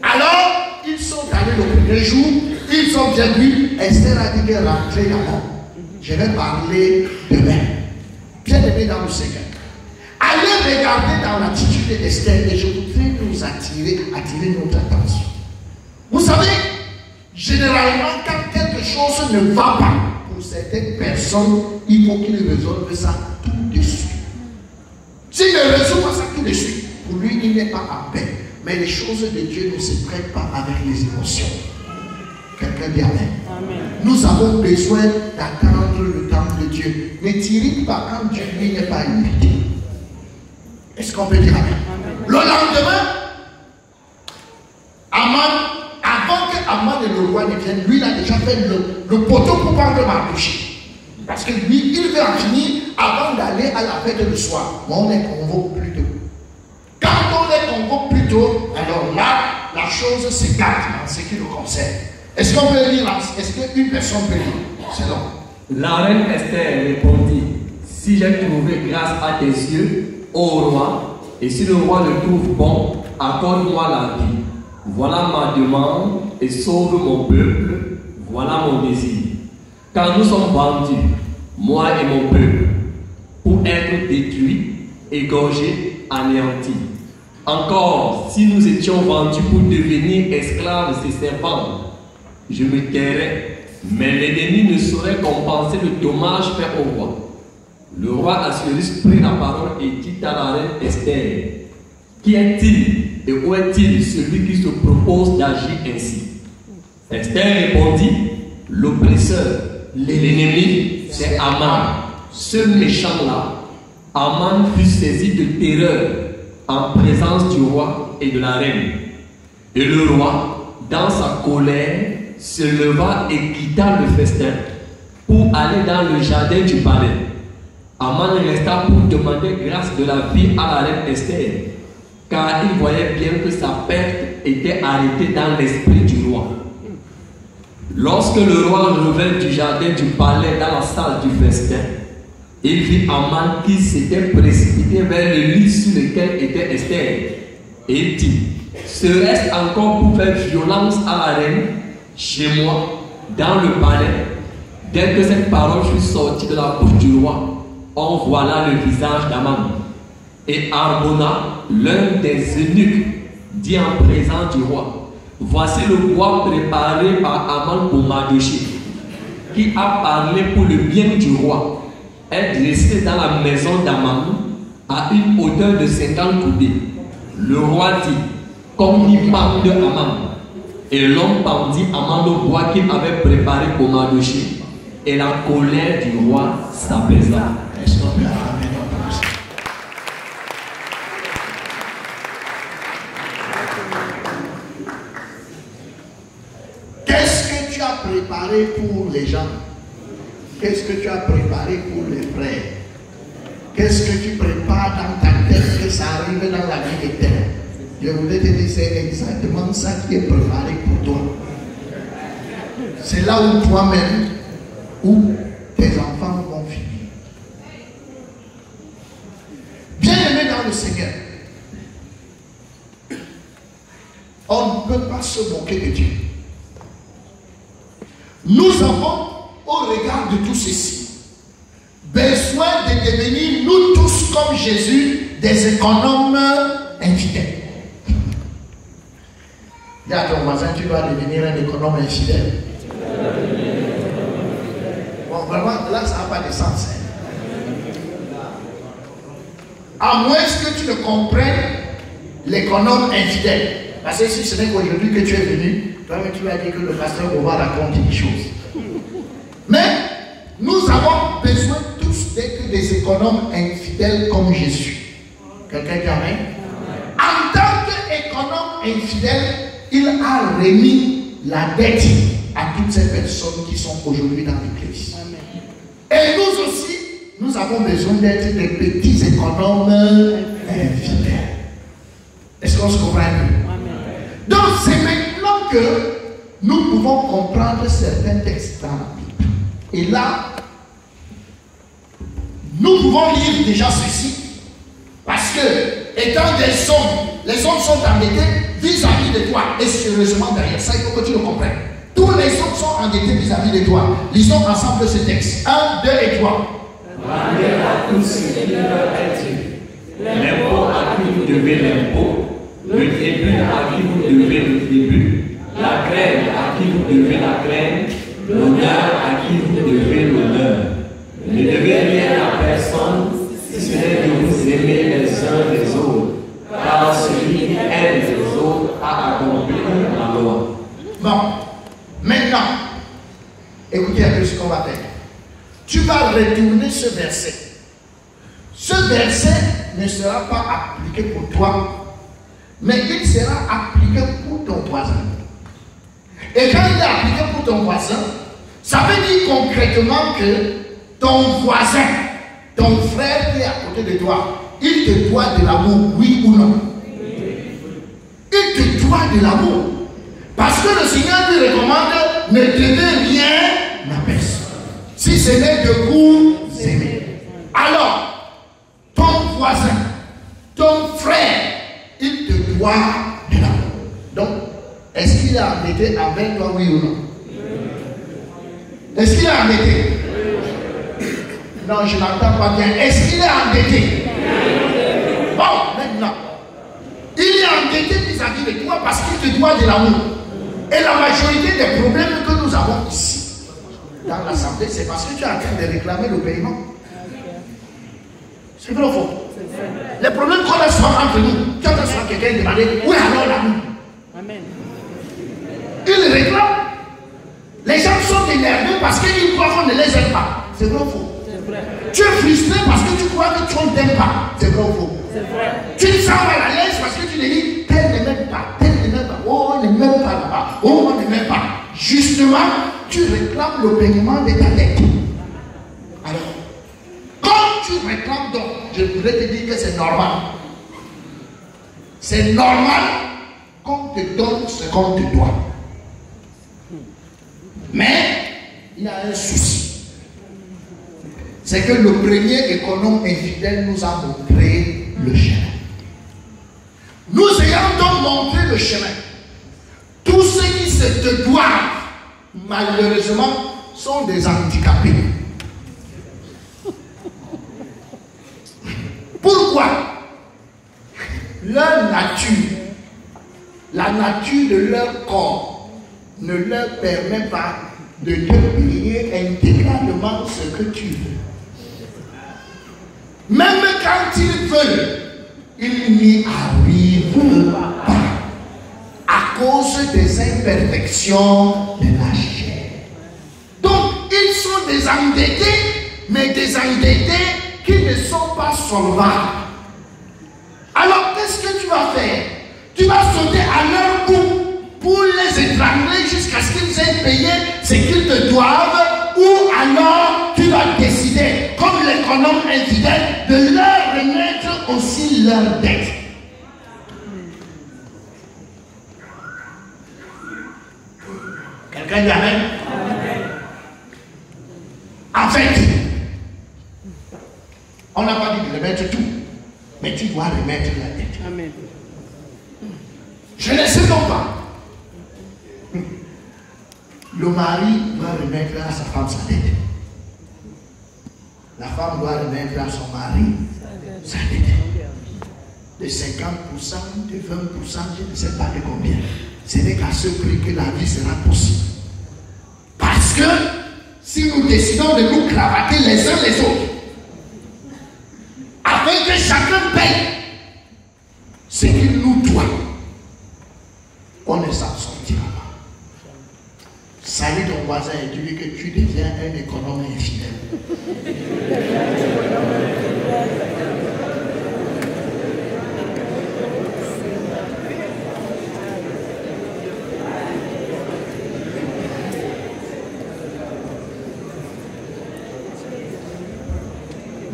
Alors, ils sont allés le premier jour, ils sont bien vus. Esther a dit qu'elle rentrait d'abord. Je vais parler demain. Bien aimé dans le Seigneur. Allez allez regarder dans l'attitude d'Esther et je voudrais nous attirer notre attention. Vous savez, généralement, quand quelque chose ne va pas pour certaines personnes, il faut qu'ils résolvent ça tout de suite. S'il ne résout pas ça tout de suite, pour lui, il n'est pas en paix. Mais les choses de Dieu ne se traitent pas avec les émotions. Quelqu'un dit Amen. Nous avons besoin d'attendre le temps de Dieu. Ne t'irrite pas quand Dieu lui n'est pas irrité. Est-ce qu'on peut dire Amen? Le lendemain, avant que Aman et le roi ne viennent, lui il a déjà fait le poteau pour prendre Mardochée. Parce que lui, il veut en finir avant d'aller à la fête le soir. Mais on les convoque plus tôt. Quand on les convoque plus tôt, alors là, la chose s'écarte en ce qui nous concerne. Est-ce qu'on peut lire? Est-ce qu'une personne peut lire? C'est long. La reine Esther répondit, si j'ai trouvé grâce à tes yeux, ô roi, et si le roi le trouve bon, accorde-moi la vie. Voilà ma demande et sauve mon peuple. Voilà mon désir. Car nous sommes vendus, moi et mon peuple, pour être détruits, égorgés, anéantis. Encore, si nous étions vendus pour devenir esclaves et servants, je me tairais, mais l'ennemi ne saurait compenser le dommage fait au roi. Le roi Assuérus prit la parole et dit à la reine Esther, qui est-il et où est-il celui qui se propose d'agir ainsi? Esther répondit, l'oppresseur, l'ennemi, c'est Aman. Ce méchant-là, Aman fut saisi de terreur en présence du roi et de la reine. Et le roi, dans sa colère, se leva et quitta le festin pour aller dans le jardin du palais. Aman resta pour demander grâce de la vie à la reine Esther, car il voyait bien que sa perte était arrêtée dans l'esprit du roi. Lorsque le roi revint du jardin du palais dans la salle du festin, il vit Aman qui s'était précipité vers le lit sur lequel était Esther. Et il dit, serait-ce encore pour faire violence à la reine, chez moi, dans le palais? Dès que cette parole fut sortie de la bouche du roi, on voila le visage d'Aman. Et Arbona, l'un des eunuques, dit en présence du roi, voici le bois préparé par Aman pour Mardochée, qui a parlé pour le bien du roi, est dressé dans la maison d'Aman à une hauteur de 50 coudées. Le roi dit, comme il parle de Aman. Et l'homme pendit Aman au bois qu'il avait préparé pour Mardochée. Et la colère du roi s'apaisa. Qu'est-ce que tu as préparé pour les gens? Qu'est-ce que tu as préparé pour les frères? Qu'est-ce que tu prépares dans ta tête que ça arrive dans la vie éternelle? Je voulais te dire, c'est exactement ça qui est préparé pour toi. C'est là où toi-même, où tes enfants vont finir. Bien-aimé dans le Seigneur, on ne peut pas se moquer de Dieu. Nous avons, au regard de tout ceci, besoin de devenir, nous tous comme Jésus, des économes infidèles. Dis à ton voisin, tu dois devenir un économe infidèle. Bon, vraiment, là, ça n'a pas de sens. À moins que tu ne comprennes l'économe infidèle. Parce que si ce n'est qu'aujourd'hui que tu es venu, toi-même tu vas dire que le pasteur Bova raconte des choses. Mais nous avons besoin tous d'être des économes infidèles comme Jésus. Quelqu'un dit Amen? En tant qu'économe infidèle, il a remis la dette à toutes ces personnes qui sont aujourd'hui dans l'église. Et nous aussi, nous avons besoin d'être des petits économes infidèles. Est-ce qu'on se comprend? Donc c'est maintenant que nous pouvons comprendre certains textes dans la Bible. Et là, nous pouvons lire déjà ceci. Parce que, étant des hommes, les hommes sont endettés vis-à-vis de toi. Et sérieusement derrière ça, il faut que tu le comprennes. Tous les hommes sont endettés vis-à-vis de toi. Lisons ensemble ce texte. 1, 2 et 3. Rendez à tous ce qui leur est dû, l'impôt à qui vous devez l'impôt, le tribut à qui vous devez le tribut, la graine à qui vous devez la graine, l'honneur à qui vous devez l'honneur. Ne devez rien à personne, si ce n'est de vous aimer les uns les autres, car celui qui aime les autres a accompli la loi. Bon, maintenant, écoutez un peu ce qu'on va faire. Tu vas retourner ce verset. Ce verset ne sera pas appliqué pour toi, mais il sera appliqué pour ton voisin. Et quand il est appliqué pour ton voisin, ça veut dire concrètement que ton voisin, ton frère qui est à côté de toi, il te doit de l'amour, oui ou non? Il te doit de l'amour. Parce que le Seigneur lui recommande, ne devez rien à personne, si ce n'est de vous aimer. Alors, ton voisin, ton frère, il te doit de l'amour. Donc, est-ce qu'il est endetté avec toi, oui ou non? Est-ce qu'il est endetté? Non, je n'entends pas bien. Est-ce qu'il est endetté? Bon, maintenant, il est endetté vis-à-vis de toi parce qu'il te doit de l'amour. Et la majorité des problèmes que nous avons ici, dans l'assemblée, c'est parce que tu es en train de réclamer le paiement. C'est vrai ou faux? Les problèmes qu'on a souvent entre nous, tu entends quelqu'un demander, où est alors l'amour? Amen. Il réclame. Les gens sont énervés parce qu'ils croient qu'on ne les aime pas. C'est vrai ou faux? C'est vrai. Tu es frustré parce que tu crois que tu ne t'aimes pas. C'est vrai ou faux? C'est vrai. Tu te sens mal à l'aise parce que tu te dis, tel ne m'aime pas, tel ne m'aime pas, oh on ne m'aime pas là-bas, oh on ne m'aime pas. Justement, tu réclames le paiement de ta dette. Alors, quand tu réclames donc, je voudrais te dire que c'est normal. C'est normal qu'on te donne ce qu'on te doit. Mais, il y a un souci. C'est que le premier économe infidèle nous a montré le chemin. Nous ayant donc montré le chemin, tous ceux qui se te doivent, malheureusement, sont des handicapés. Pourquoi? Leur nature, la nature de leur corps ne leur permet pas de te payer intégralement ce que tu veux. Même quand ils veulent, ils n'y arrivent pas à cause des imperfections de la chair. Donc, ils sont des endettés, mais des endettés qui ne sont pas solvables. Alors, qu'est-ce que tu vas faire? Tu vas sauter à leur cou pour les étrangler jusqu'à ce qu'ils aient payé ce qu'ils te doivent, ou alors tu vas décider, comme l'économe infidèle, de leur remettre aussi leur dette. Quelqu'un dit amen? En fait, on n'a pas dit de remettre tout, mais tu dois remettre la dette. Amen. Je ne sais donc pas. Le mari doit remettre à sa femme sa dette. La femme doit remettre à son mari sa dette. De 50%, de 20%, je ne sais pas de combien. Ce n'est qu'à ce prix que la vie sera possible. Parce que si nous décidons de nous cravater les uns les autres, afin que chacun paye ce qu'il nous doit, on ne s'en sortira pas. Salut ton voisin et dis-lui que tu deviens un économe infidèle.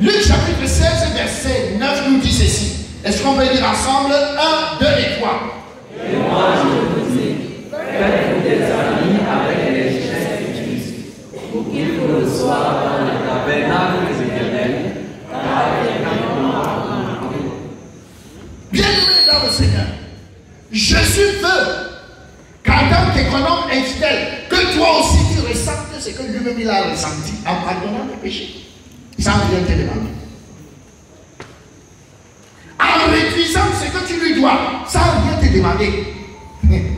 Luc chapitre 16, verset 9 nous dit ceci. Est-ce qu'on peut dire ensemble 1, 2 et 3? Et moi je vous dis, faites-vous des amis avec les chiens du Christ, pour qu'ils vous reçoivent dans le tabernacle de l'Éternel, car bien-aimé dans le Seigneur, Jésus veut qu'en tant qu'économe infidèle, que toi aussi tu ressentes ce que lui-même il a ressenti en pardonnant tes péchés, sans rien te demander. dois, sans rien te demander.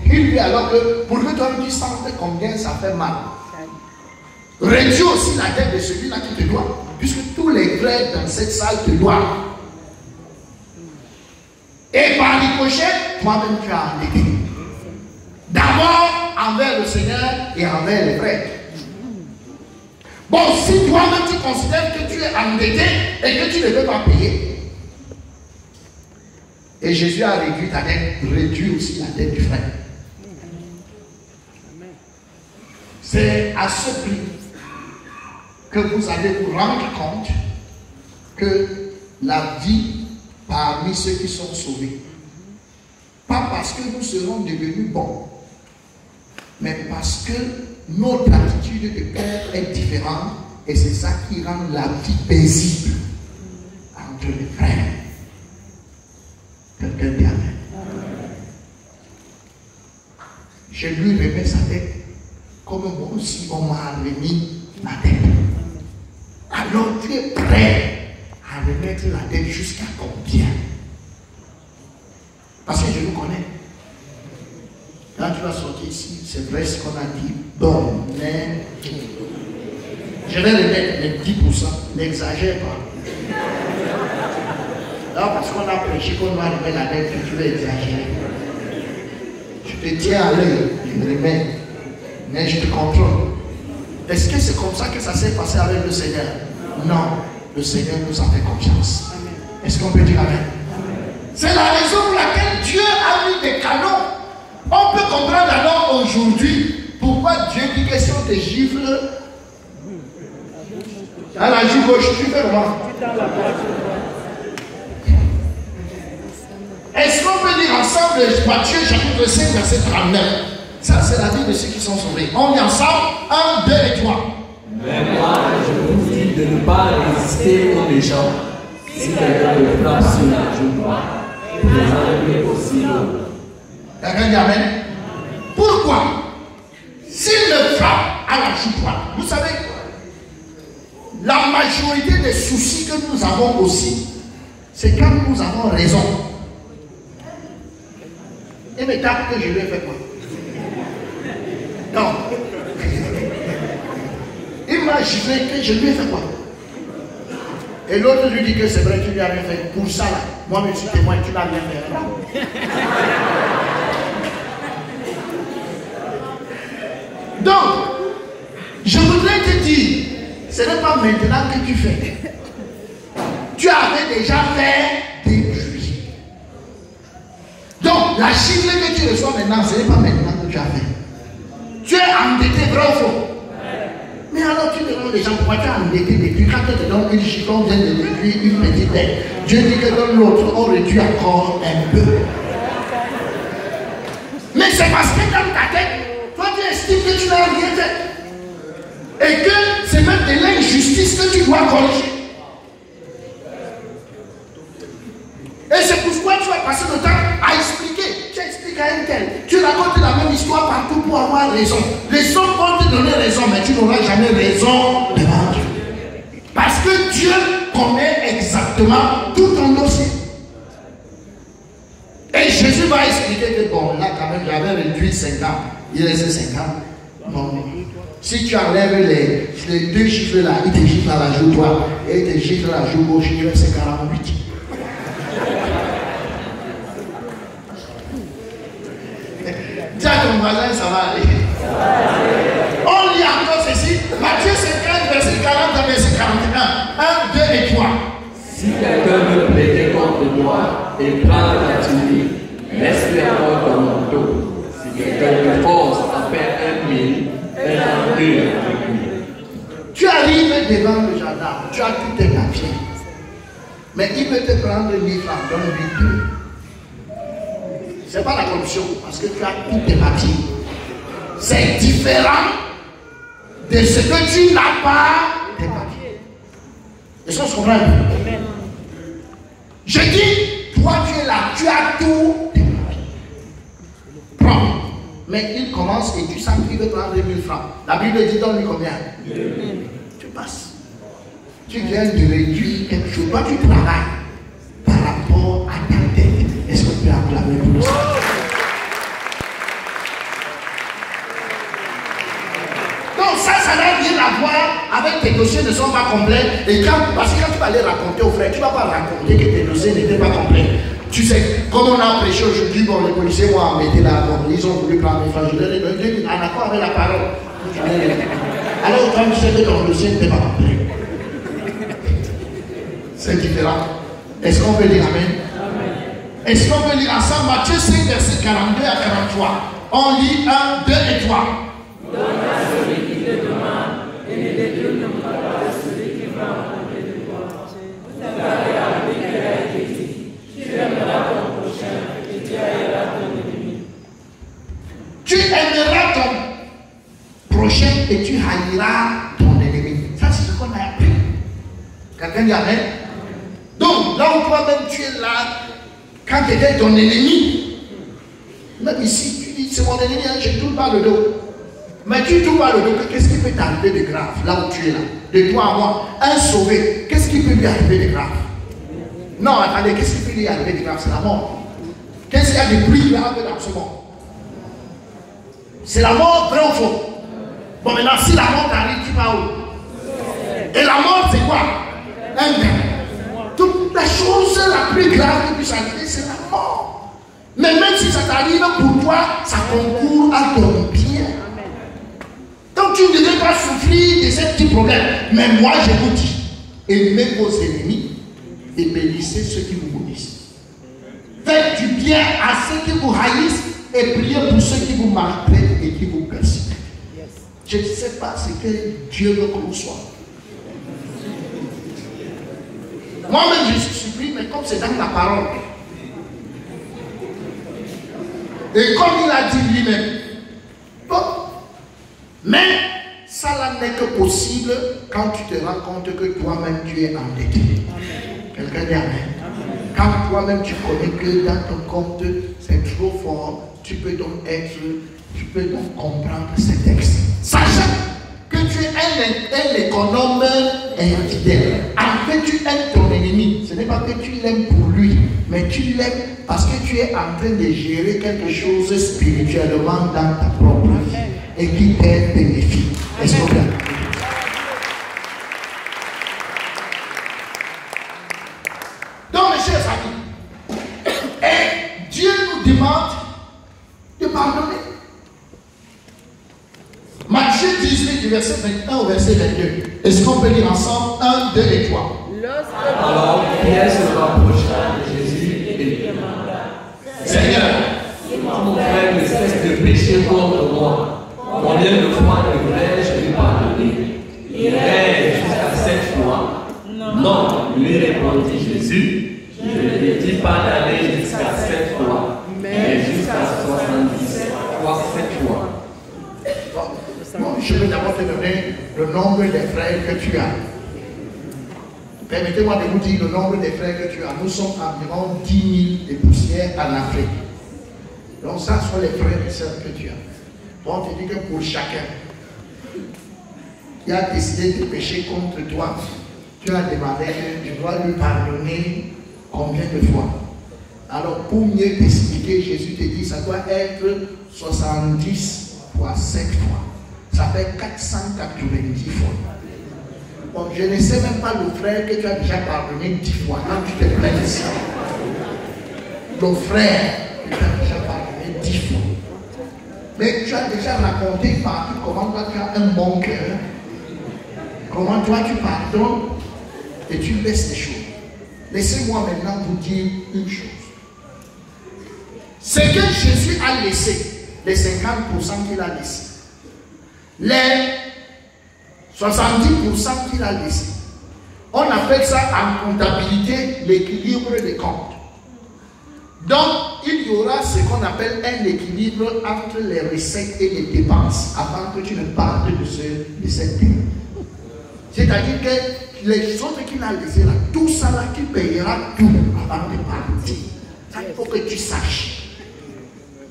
Il dit alors que pour que toi tu sentes combien ça fait mal. Réduis aussi la dette de celui-là qui te doit, puisque tous les frères dans cette salle te doivent. Et par ricochet, toi-même tu as endetté. D'abord envers le Seigneur et envers les frères. Bon, si toi-même tu considères que tu es endetté et que tu ne peux pas payer, et Jésus a réduit ta dette, réduit aussi la dette du frère. C'est à ce prix que vous allez vous rendre compte que la vie parmi ceux qui sont sauvés, pas parce que nous serons devenus bons, mais parce que notre attitude de cœur est différente et c'est ça qui rend la vie paisible entre les frères. Quelqu'un dit Amen. Je lui remets sa tête comme moi aussi on m'a remis ma tête. Alors tu es prêt à remettre la tête jusqu'à combien? Parce que je vous connais. Quand tu vas sortir ici, c'est vrai ce qu'on a dit. Bon, mais je vais remettre les 10%, n'exagère pas. Là, parce qu'on a prêché qu'on doit remettre la tête, que tu veux exagérer. Je te tiens à l'œil, je me remets, mais je te contrôle. Est-ce que c'est comme ça que ça s'est passé avec le Seigneur? Non, le Seigneur nous a fait confiance. Est-ce qu'on peut dire Amen? C'est la raison pour laquelle Dieu a mis des canons. On peut comprendre alors aujourd'hui pourquoi Dieu dit que si on te gifle à la joue gauche, tu fais comment? Est-ce qu'on peut lire ensemble Matthieu chapitre 5 verset 39? Ça c'est la vie de ceux qui sont sauvés. On lit ensemble 1, 2 et 3. Mais moi je vous dis de ne pas résister aux méchants. Si quelqu'un me frappe sur la joue droite, vous les enlevez aussi l'autre. Quelqu'un dit Amen. Pourquoi? S'il me frappe à la joue droite, vous savez, la majorité des soucis que nous avons aussi, c'est quand nous avons raison. Et me tape que je lui ai fait quoi? Non. Imaginez que je lui ai fait quoi? Et l'autre lui dit que c'est vrai, tu lui as rien fait. Pour ça là, moi je suis témoin, tu n'as rien fait. Donc, je voudrais te dire, ce n'est pas maintenant que tu fais. Tu avais déjà fait depuis. Donc, la chiffre que tu reçois maintenant, ce n'est pas maintenant que tu as fait. Tu es endetté, vrai ou faux? Mais alors tu demandes les gens pourquoi tu es endetté depuis. Quand on te donne une chiffre, on vient de réduire une petite dette. Dieu dit que dans l'autre, on réduit encore un peu. Mais c'est parce que dans ta tête, toi tu estimes que tu n'as rien fait. Et que c'est même de l'injustice que tu dois corriger. Et c'est pourquoi tu vas passer le temps à expliquer. Tu expliques à un tel. Tu racontes la même histoire partout pour avoir raison. Les hommes vont te donner raison, mais tu n'auras jamais raison devant Dieu. Parce que Dieu connaît exactement tout ton dossier. Et Jésus va expliquer que bon, là quand même, j'avais réduit 5 ans. Il restait 5 ans. Bon, si tu enlèves les deux chiffres là, il te gifle à la joue droite et il te gifle à la joue gauche, il reste 48. Dis à ton voisin, ça va aller. On lit encore ceci. Matthieu 50, verset 40 verset 41. 1, 2 et 3. Si quelqu'un veut plaider contre moi et prendre la tunique, laisse-le encore dans mon dos. Si quelqu'un me force à faire 1 000, fais-en 2 avec lui. Tu arrives devant le gendarme, tu as tous tes papiers. Mais il peut te prendre 1 000 francs, donne-lui 2. Ce n'est pas la corruption, parce que tu as tous tes papiers. C'est différent de ce que tu n'as pas tes papiers. Est-ce qu'on se comprend? Je dis, toi tu es là, tu as tous tes papiers. Prends. Mais il commence et tu sens qu'il veut prendre 1 000 francs. La Bible dit donne-lui combien? 2 000. Tu passes. Tu viens de réduire quelque chose. Toi tu travailles par rapport à ta dette. Est-ce qu'on peut acclamer pour ça? Donc ça n'a rien à voir avec tes dossiers ne sont pas complets. Et parce que quand tu vas aller raconter aux frères, tu ne vas pas raconter que tes dossiers n'étaient pas complets. Tu sais, comme on a prêché aujourd'hui, bon, les policiers m'ont embêté là, bon, ils ont voulu prendre mes frères, je leur ai dit, en accord avec la parole. Alors, quand tu sais que ton dossier n'était pas complet, c'est différent. Est-ce qu'on peut dire Amen? Est-ce qu'on peut lire ensemble Matthieu 5, versets 42 à 43? On lit 1, 2 et 3. Donne à celui qui te demande et ne détourne pas à celui qui va en côté de toi. Car la vie qui a été dit, tu aimeras ton prochain et tu haïras ton ennemi. Tu aimeras ton prochain et tu haïras ton ennemi. Ça, c'est ce qu'on a appris. Quelqu'un dit Amen? Donc, là où toi-même tu es là, quand quelqu'un est ton ennemi, même ici, tu dis c'est mon ennemi, hein, je ne tourne pas le dos. Mais tu ne tournes pas le dos, qu'est-ce qui peut t'arriver de grave là où tu es là? De toi à moi, un sauvé, qu'est-ce qui peut lui arriver de grave? Non, attendez, qu'est-ce qui peut lui arriver de grave? C'est la mort. Qu'est-ce qu'il y a de plus grave dans ce monde? C'est la mort, vrai ou faux? Bon, maintenant, si la mort t'arrive, tu vas où? Et la mort, c'est quoi? Un gars. Donc, la chose la plus grave qui puisse arriver, c'est la mort. Mais même si ça t'arrive pour toi, ça concourt à ton bien. Donc, tu ne devrais pas souffrir de ces petits problèmes. Mais moi, je vous dis, aimez vos ennemis et bénissez ceux qui vous maudissent. Faites du bien à ceux qui vous haïssent et priez pour ceux qui vous maltraitent et qui vous persécutent. Je ne sais pas ce que Dieu veut qu'on soit. Moi-même, je suis surpris, mais comme c'est dans la parole. Et comme il a dit lui-même. Bon. Mais ça là n'est que possible quand tu te rends compte que toi-même tu es endetté. Quelqu'un dit Amen. Quand toi-même tu connais que dans ton compte c'est trop fort, tu peux donc comprendre ces textes. Sachant que tu es un économe infidèle. En fait, tu aimes ton ennemi. Ce n'est pas que tu l'aimes pour lui, mais tu l'aimes parce que tu es en train de gérer quelque chose spirituellement dans ta propre vie et qui t'est bénéfique. Est-ce que vous avez? Donc, mes chers amis, et Dieu nous demande de pardonner. Matthieu 18, du verset 21 au verset 22. Est-ce qu'on peut lire ensemble 1, 2 et 3? Alors, Pierre se rapprocha de Jésus et lui demanda: Seigneur, si mon frère ne cesse de pécher contre moi, combien de fois devrais-je lui pardonner? Irais-je jusqu'à 7 fois? Non, lui répondit Jésus, je ne te dis pas d'aller jusqu'à 7 fois, mais jusqu'à 77 fois 7 fois. Bon, je vais d'abord te donner le nombre des frères que tu as. Permettez-moi de vous dire le nombre des frères que tu as. Nous sommes environ 10 000 de poussières en Afrique. Donc ça sont les frères et sœurs que tu as. Bon, on te dit que pour chacun qui a décidé de pécher contre toi, tu as demandé que tu dois lui pardonner combien de fois? Alors pour mieux t'expliquer, Jésus te dit ça doit être 70 fois 7 fois. Ça fait 490 fois. Bon, je ne sais même pas le frère que tu as déjà pardonné 10 fois. Quand tu te plains ici. Le frère que tu as déjà pardonné 10 fois. Mais tu as déjà raconté partout comment toi tu as un bon cœur. Comment toi tu pardonnes et tu laisses les choses. Laissez-moi maintenant vous dire une chose. Ce que Jésus a laissé, les 50% qu'il a laissé, les 70% qu'il a laissé, on appelle ça en comptabilité l'équilibre des comptes. Donc, il y aura ce qu'on appelle un équilibre entre les recettes et les dépenses avant que tu ne partes de cette thème. C'est-à-dire que les autres qu'il a laissées là, tout ça là, tu payeras tout avant de partir. Ça, il faut que tu saches.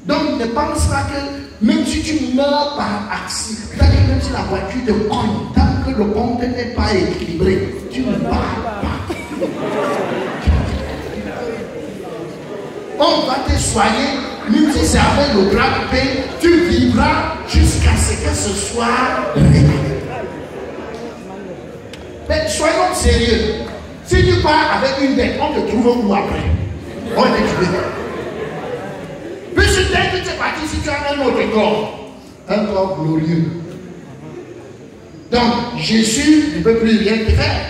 Donc, ne pense pas que même si tu meurs par accident, même si la voiture te cogne, tant que le compte n'est pas équilibré, tu ne pars pas. On On va te soigner, même si c'est avec le bras coupé, tu vivras jusqu'à ce que ce soit réglé. Mais soyons sérieux. Si tu pars avec une dette, on te trouve où après? On est tué. Puis dès que tu es parti, si tu as un autre corps, un corps glorieux. Donc, Jésus ne peut plus rien te faire.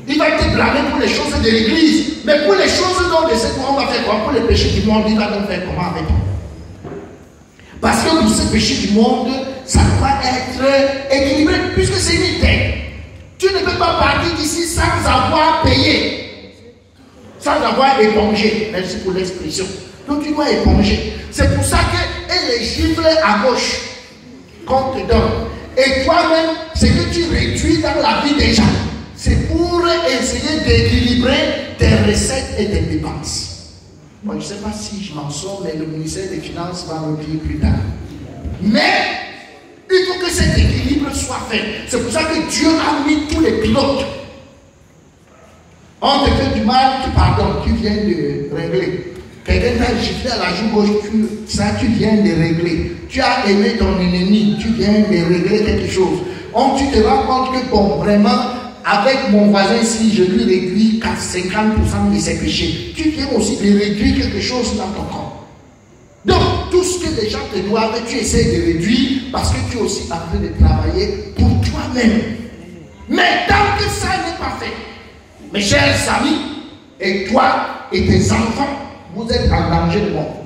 Il va te blâmer pour les choses de l'église. Mais pour les choses dont de cette monde, on va faire quoi? Pour les péchés du monde, il va donc faire comment avec toi? Parce que pour ces péchés du monde, ça doit être équilibré, puisque c'est une dette. Tu ne peux pas partir d'ici sans avoir payé, sans avoir épongé. Merci pour l'expression. Donc tu dois éponger. C'est pour ça que les gifles à gauche qu'on te donne. Et toi-même, ce que tu réduis dans la vie des gens, c'est pour essayer d'équilibrer tes recettes et tes dépenses. Moi, je ne sais pas si je m'en sors, mais le ministère des Finances va me dire plus tard. Mais il faut que cet équilibre soit fait. C'est pour ça que Dieu a mis tous les pilotes. On te fait du mal, tu pardonnes, tu viens de régler. Quelqu'un t'a giflé à la joue gauche, tu viens de régler. Tu as aimé ton ennemi, tu viens de régler quelque chose. Tu te rends compte que, bon, vraiment, avec mon voisin, si je lui réduis 50% de ses péchés, tu viens aussi de réduire quelque chose dans ton corps. Donc, tout ce que les gens te doivent, tu essaies de réduire parce que tu es aussi en train de travailler pour toi-même. Mais tant que ça n'est pas fait, mes chers amis, et toi et tes enfants, vous êtes en danger de mort.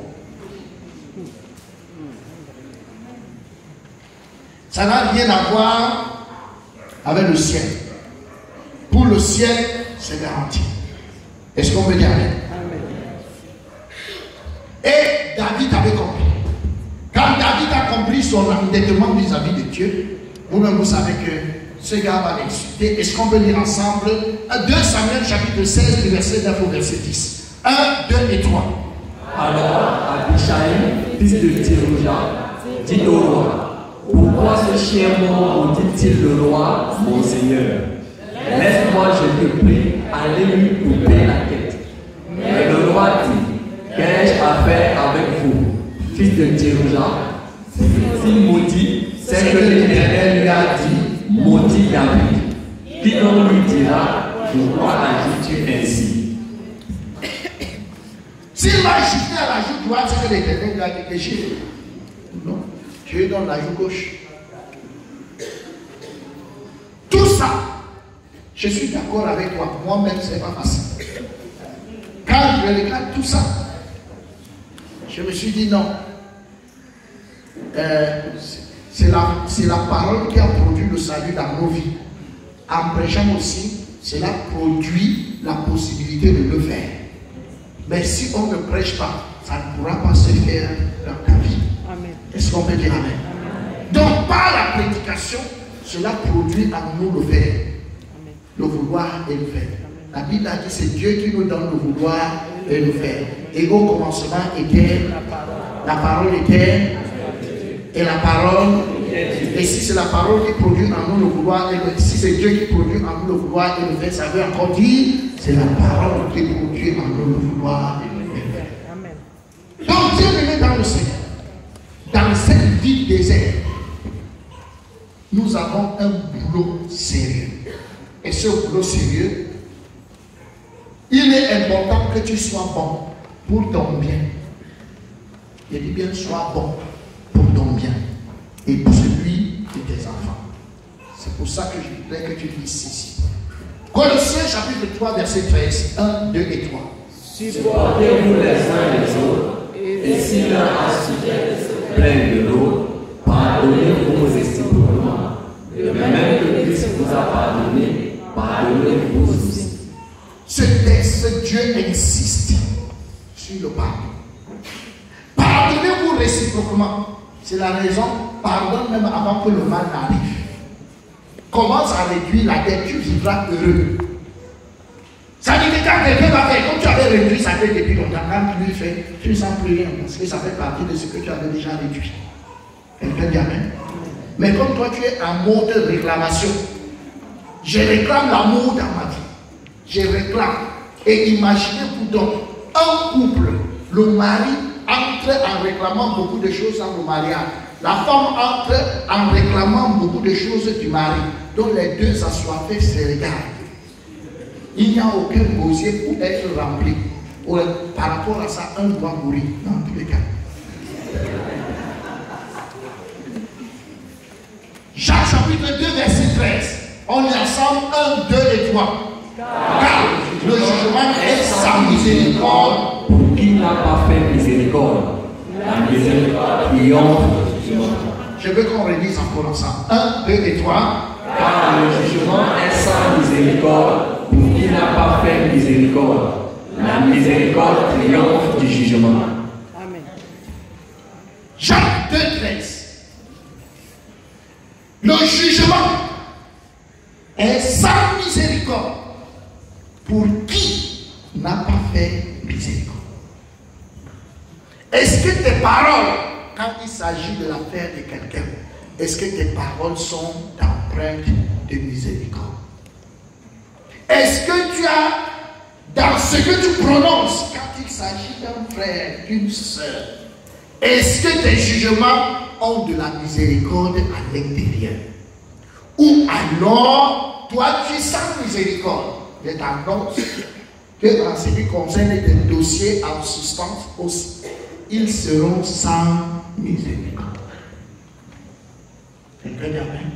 Ça n'a rien à voir avec le ciel. Pour le ciel, c'est garanti. Est-ce qu'on peut dire amen? Et David avait compris. Quand David a compris son endettement vis-à-vis de Dieu, vous-même vous savez que ce gars va l'insulter. Est-ce qu'on peut lire ensemble 2 Samuel chapitre 16, du verset 9 au verset 10. 1, 2 et 3. Alors Abishai, fils de Théroja, dit au roi: pourquoi ce chien mort maudit-il le roi, mon Seigneur? Laisse-moi, je te prie, aller lui couper la tête. Mais le roi dit: qu'ai-je à faire avec vous, fils de Théroja? S'il maudit, c'est que l'Éternel lui a dit: maudit David. Qui donc lui dira: pourquoi agis-tu ainsi? S'il va gifler à la joue droite, c'est que l'Éternel lui a dit que gifle. Non, Dieu donne la joue gauche. Tout ça, je suis d'accord avec toi. Moi-même, ce n'est pas facile. Quand je regarde tout ça, je me suis dit non. C'est la parole qui a produit le salut dans nos vies. En prêchant aussi, cela produit la possibilité de le faire. Mais si on ne prêche pas, ça ne pourra pas se faire dans ta vie. Est-ce qu'on peut dire amen? Donc, par la prédication, cela produit en nous le faire. Le vouloir et le faire. La Bible a dit c'est Dieu qui nous donne le vouloir et le faire. Et au commencement était la parole était et la parole. Et si c'est la parole qui produit en nous le vouloir et le, si c'est Dieu qui produit en nous le vouloir et le faire, ça veut encore dire c'est la parole qui produit en nous le vouloir et le faire. Donc Dieu me met dans le Seigneur. Dans cette vie désert, nous avons un boulot sérieux. Et ce boulot sérieux, il est important que tu sois bon pour ton bien. Je dis bien, sois bon pour ton bien et pour celui de tes enfants. C'est pour ça que je voudrais que tu lises ici. Colossiens chapitre 3, verset 13, 1, 2 et 3. Supportez-vous les uns les autres, et si l'un a sujet plein de l'autre, pardonnez-vous réciproquement. De même que Christ vous a pardonné, pardonnez-vous aussi. Ce texte, Dieu insiste sur le pardon. Pardonnez-vous réciproquement. C'est la raison, pardonne même avant que le mal n'arrive. Commence à réduire la dette, tu vivras heureux. Ça dit que quand quelqu'un va faire, comme tu avais réduit sa dette depuis longtemps, quand tu lui fais, tu ne sens plus rien, parce que ça fait partie de ce que tu avais déjà réduit. Quelqu'un dit amen. Mais comme toi tu es en mode réclamation, je réclame l'amour dans ma vie. Je réclame. Et imaginez pour donc un couple Le mari entre en réclamant beaucoup de choses dans le mariage. La femme entre en réclamant beaucoup de choses du mari. Donc les deux assoiffés se regardent. Il n'y a aucun gosier pour être rempli. Par rapport à ça, un doit mourir dans tous les cas. Jacques chapitre 2, verset 13. On lit ensemble 1, 2 et 3. Car le jugement est sans miséricorde pour qui n'a pas fait miséricorde. La miséricorde triomphe du jugement. Je veux qu'on relise encore ensemble. 1, 2 et 3. Car le jugement est sans miséricorde pour qui n'a pas fait miséricorde. La miséricorde triomphe du jugement. Amen. Jacques 2, 13. Le jugement est sans miséricorde pour qui n'a pas fait miséricorde. Est-ce que tes paroles, quand il s'agit de l'affaire de quelqu'un, est-ce que tes paroles sont empreintes de miséricorde? Est-ce que tu as, dans ce que tu prononces, quand il s'agit d'un frère, d'une soeur, est-ce que tes jugements ont de la miséricorde à l'intérieur? Ou alors, toi tu es sans miséricorde? Je t'annonce que en ce qui concerne des dossiers en suspens aussi, ils seront sans miséricorde. Quelqu'un dit amen.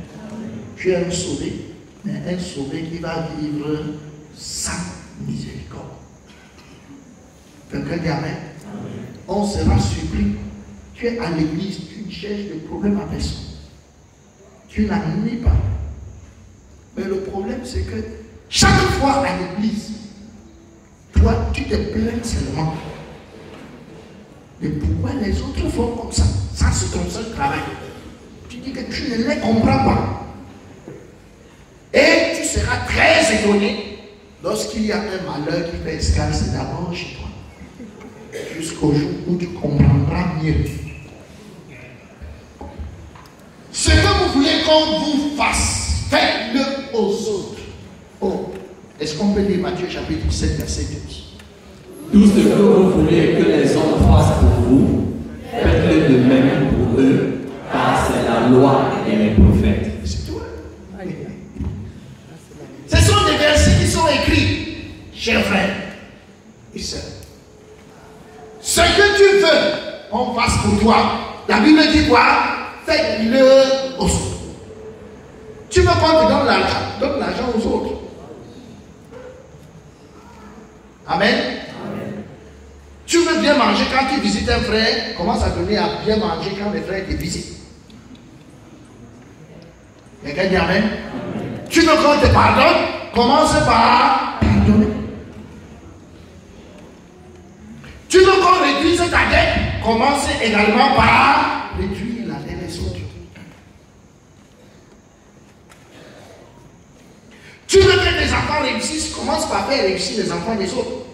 Tu es un sauvé, mais un sauvé qui va vivre sans miséricorde. Quelqu'un dit amen. On sera surpris. Tu es à l'église, tu ne cherches de problème à personne. Tu n'ennuies pas. Mais le problème, c'est que chaque fois à l'église, toi, tu te plains seulement. Mais pourquoi les autres font comme ça? Ça, c'est ton seul travail. Tu dis que tu ne les comprends pas. Et tu seras très étonné lorsqu'il y a un malheur qui fait escale, c'est d'abord chez toi. Jusqu'au jour où tu comprendras mieux. Ce que vous voulez qu'on vous fasse, faites-le aux autres. Oh, est-ce qu'on peut lire Matthieu chapitre 7, verset 12? Tout ce que vous voulez que les hommes fassent pour vous, faites-le de même pour eux, car c'est la loi et les prophètes. C'est tout. Ce sont des versets qui sont écrits, chers frères et sœurs. Ce que tu veux qu'on fasse pour toi, la Bible dit quoi? Faites-le aux autres. Tu veux qu'on te donne l'argent? Donne l'argent aux autres. Amen. Tu veux bien manger quand tu visites un frère, commence à donner à bien manger quand les frères te visitent. Quelqu'un dit amen. Tu veux qu'on te pardonne, commence par pardonner. Tu veux qu'on réduise ta dette, commence également par réduire la dette des autres. Tu veux que tes enfants réussissent, commence par faire réussir les enfants des autres.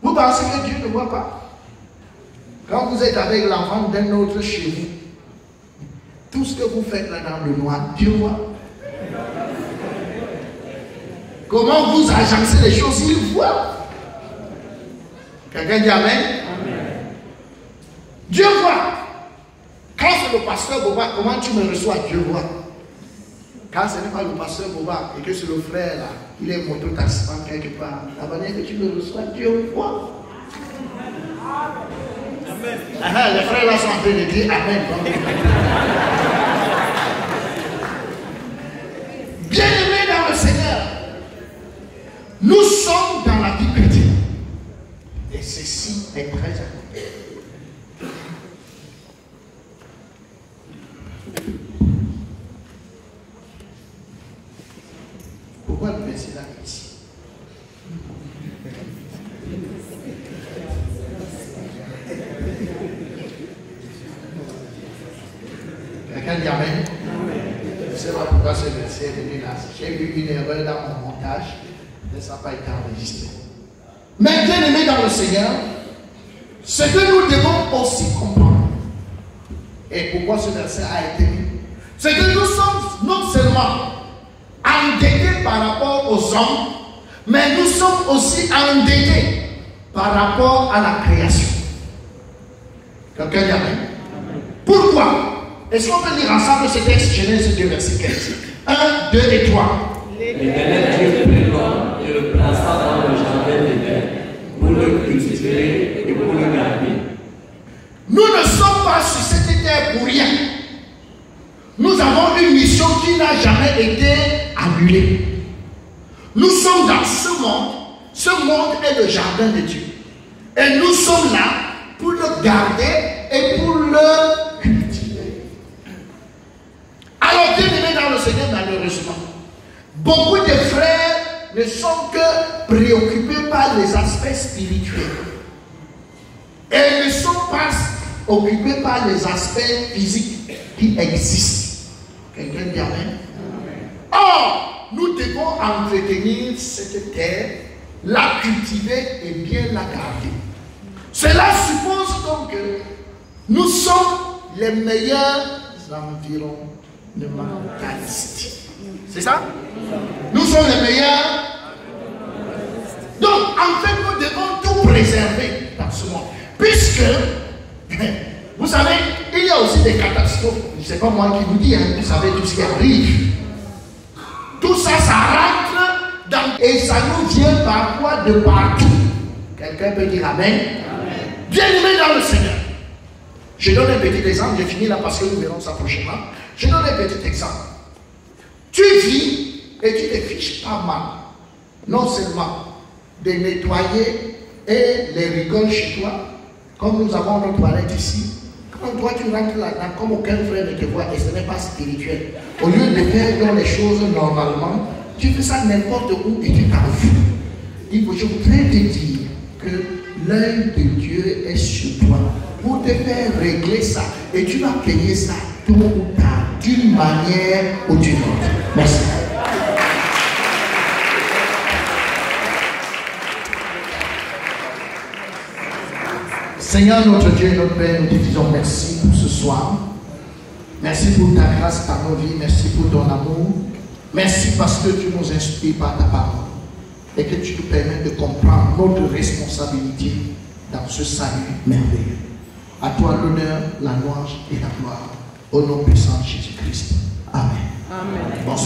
Vous pensez que Dieu ne voit pas? Quand vous êtes avec l'enfant d'un autre chez vous, tout ce que vous faites là dans le noir, Dieu voit. Comment vous agencez les choses, il voit. Quelqu'un dit amen? Dieu voit. Quand c'est le pasteur Boba, comment tu me reçois? Dieu voit. Quand ce n'est pas le pasteur Boba et que c'est le frère là, il est mototaxipant quelque part, la manière que tu le reçois, Dieu voit. Amen. Les frères là sont en train de dire amen. Bien-aimés dans le Seigneur, nous sommes dans la vie chrétienne. Et ceci est très important. Pourquoi le verset là ici? Quelqu'un dit amen? Je ne sais pas pourquoi ce verset est venu là. J'ai eu une erreur dans mon montage, mais ça n'a pas été enregistré. Mais bien aimé dans le Seigneur, ce que nous devons aussi comprendre, et pourquoi ce verset a été mis, c'est que nous sommes non seulement endettés par rapport aux hommes, Mais nous sommes aussi endettés par rapport à la création. Quelqu'un dit amen. Pourquoi? Est-ce qu'on peut lire ensemble ce texte, Genèse 2, verset 15? 1, 2 et 3. L'Éternel Dieu prit l'homme et le plaça dans le jardin d'Éden pour le cultiver et pour le garder. Nous ne sommes pas sur cette terre pour rien. Nous avons une mission qui n'a jamais été annulée. Nous sommes dans ce monde. Ce monde est le jardin de Dieu. Et nous sommes là pour le garder et pour le cultiver. Alors, bien aimés dans le Seigneur, malheureusement, beaucoup de frères ne sont que préoccupés par les aspects spirituels. Et ne sont pas occupés par les aspects physiques qui existent. Quelqu'un dit amen? Or, nous devons entretenir cette terre, la cultiver et bien la garder. Cela suppose donc que nous sommes les meilleurs environnementalistes. C'est ça? Nous sommes les meilleurs. Donc, en fait, nous devons tout préserver dans ce monde. Puisque, vous savez, il y a aussi des catastrophes. Ce n'est pas moi qui vous dis, hein, vous savez tout ce qui arrive. Tout ça, ça rentre dans... Et ça nous vient parfois de partout. Quelqu'un peut dire amen? Bien aimé dans le Seigneur. Je donne un petit exemple, j'ai fini là parce que nous verrons ça prochainement. Je donne un petit exemple. Tu vis et tu te fiches pas mal. Non seulement de nettoyer et les rigoles chez toi, comme nous avons nos toilettes ici. Quand toi tu rentres là-dedans, comme aucun frère ne te voit, et ce n'est pas spirituel. Au lieu de faire dans les choses normalement, tu fais ça n'importe où et tu t'en fous. Je voudrais te dire que l'œil de Dieu est sur toi pour te faire régler ça. Et tu vas payer ça tôt ou tard, d'une manière ou d'une autre. Merci. Seigneur notre Dieu et notre Père, nous te disons merci pour ce soir. Merci pour ta grâce par nos vies. Merci pour ton amour. Merci parce que tu nous inspires par ta parole. Et que tu nous permets de comprendre notre responsabilité dans ce salut merveilleux. À toi l'honneur, la louange et la gloire. Au nom puissant de Jésus-Christ. Amen. Amen. Bonsoir.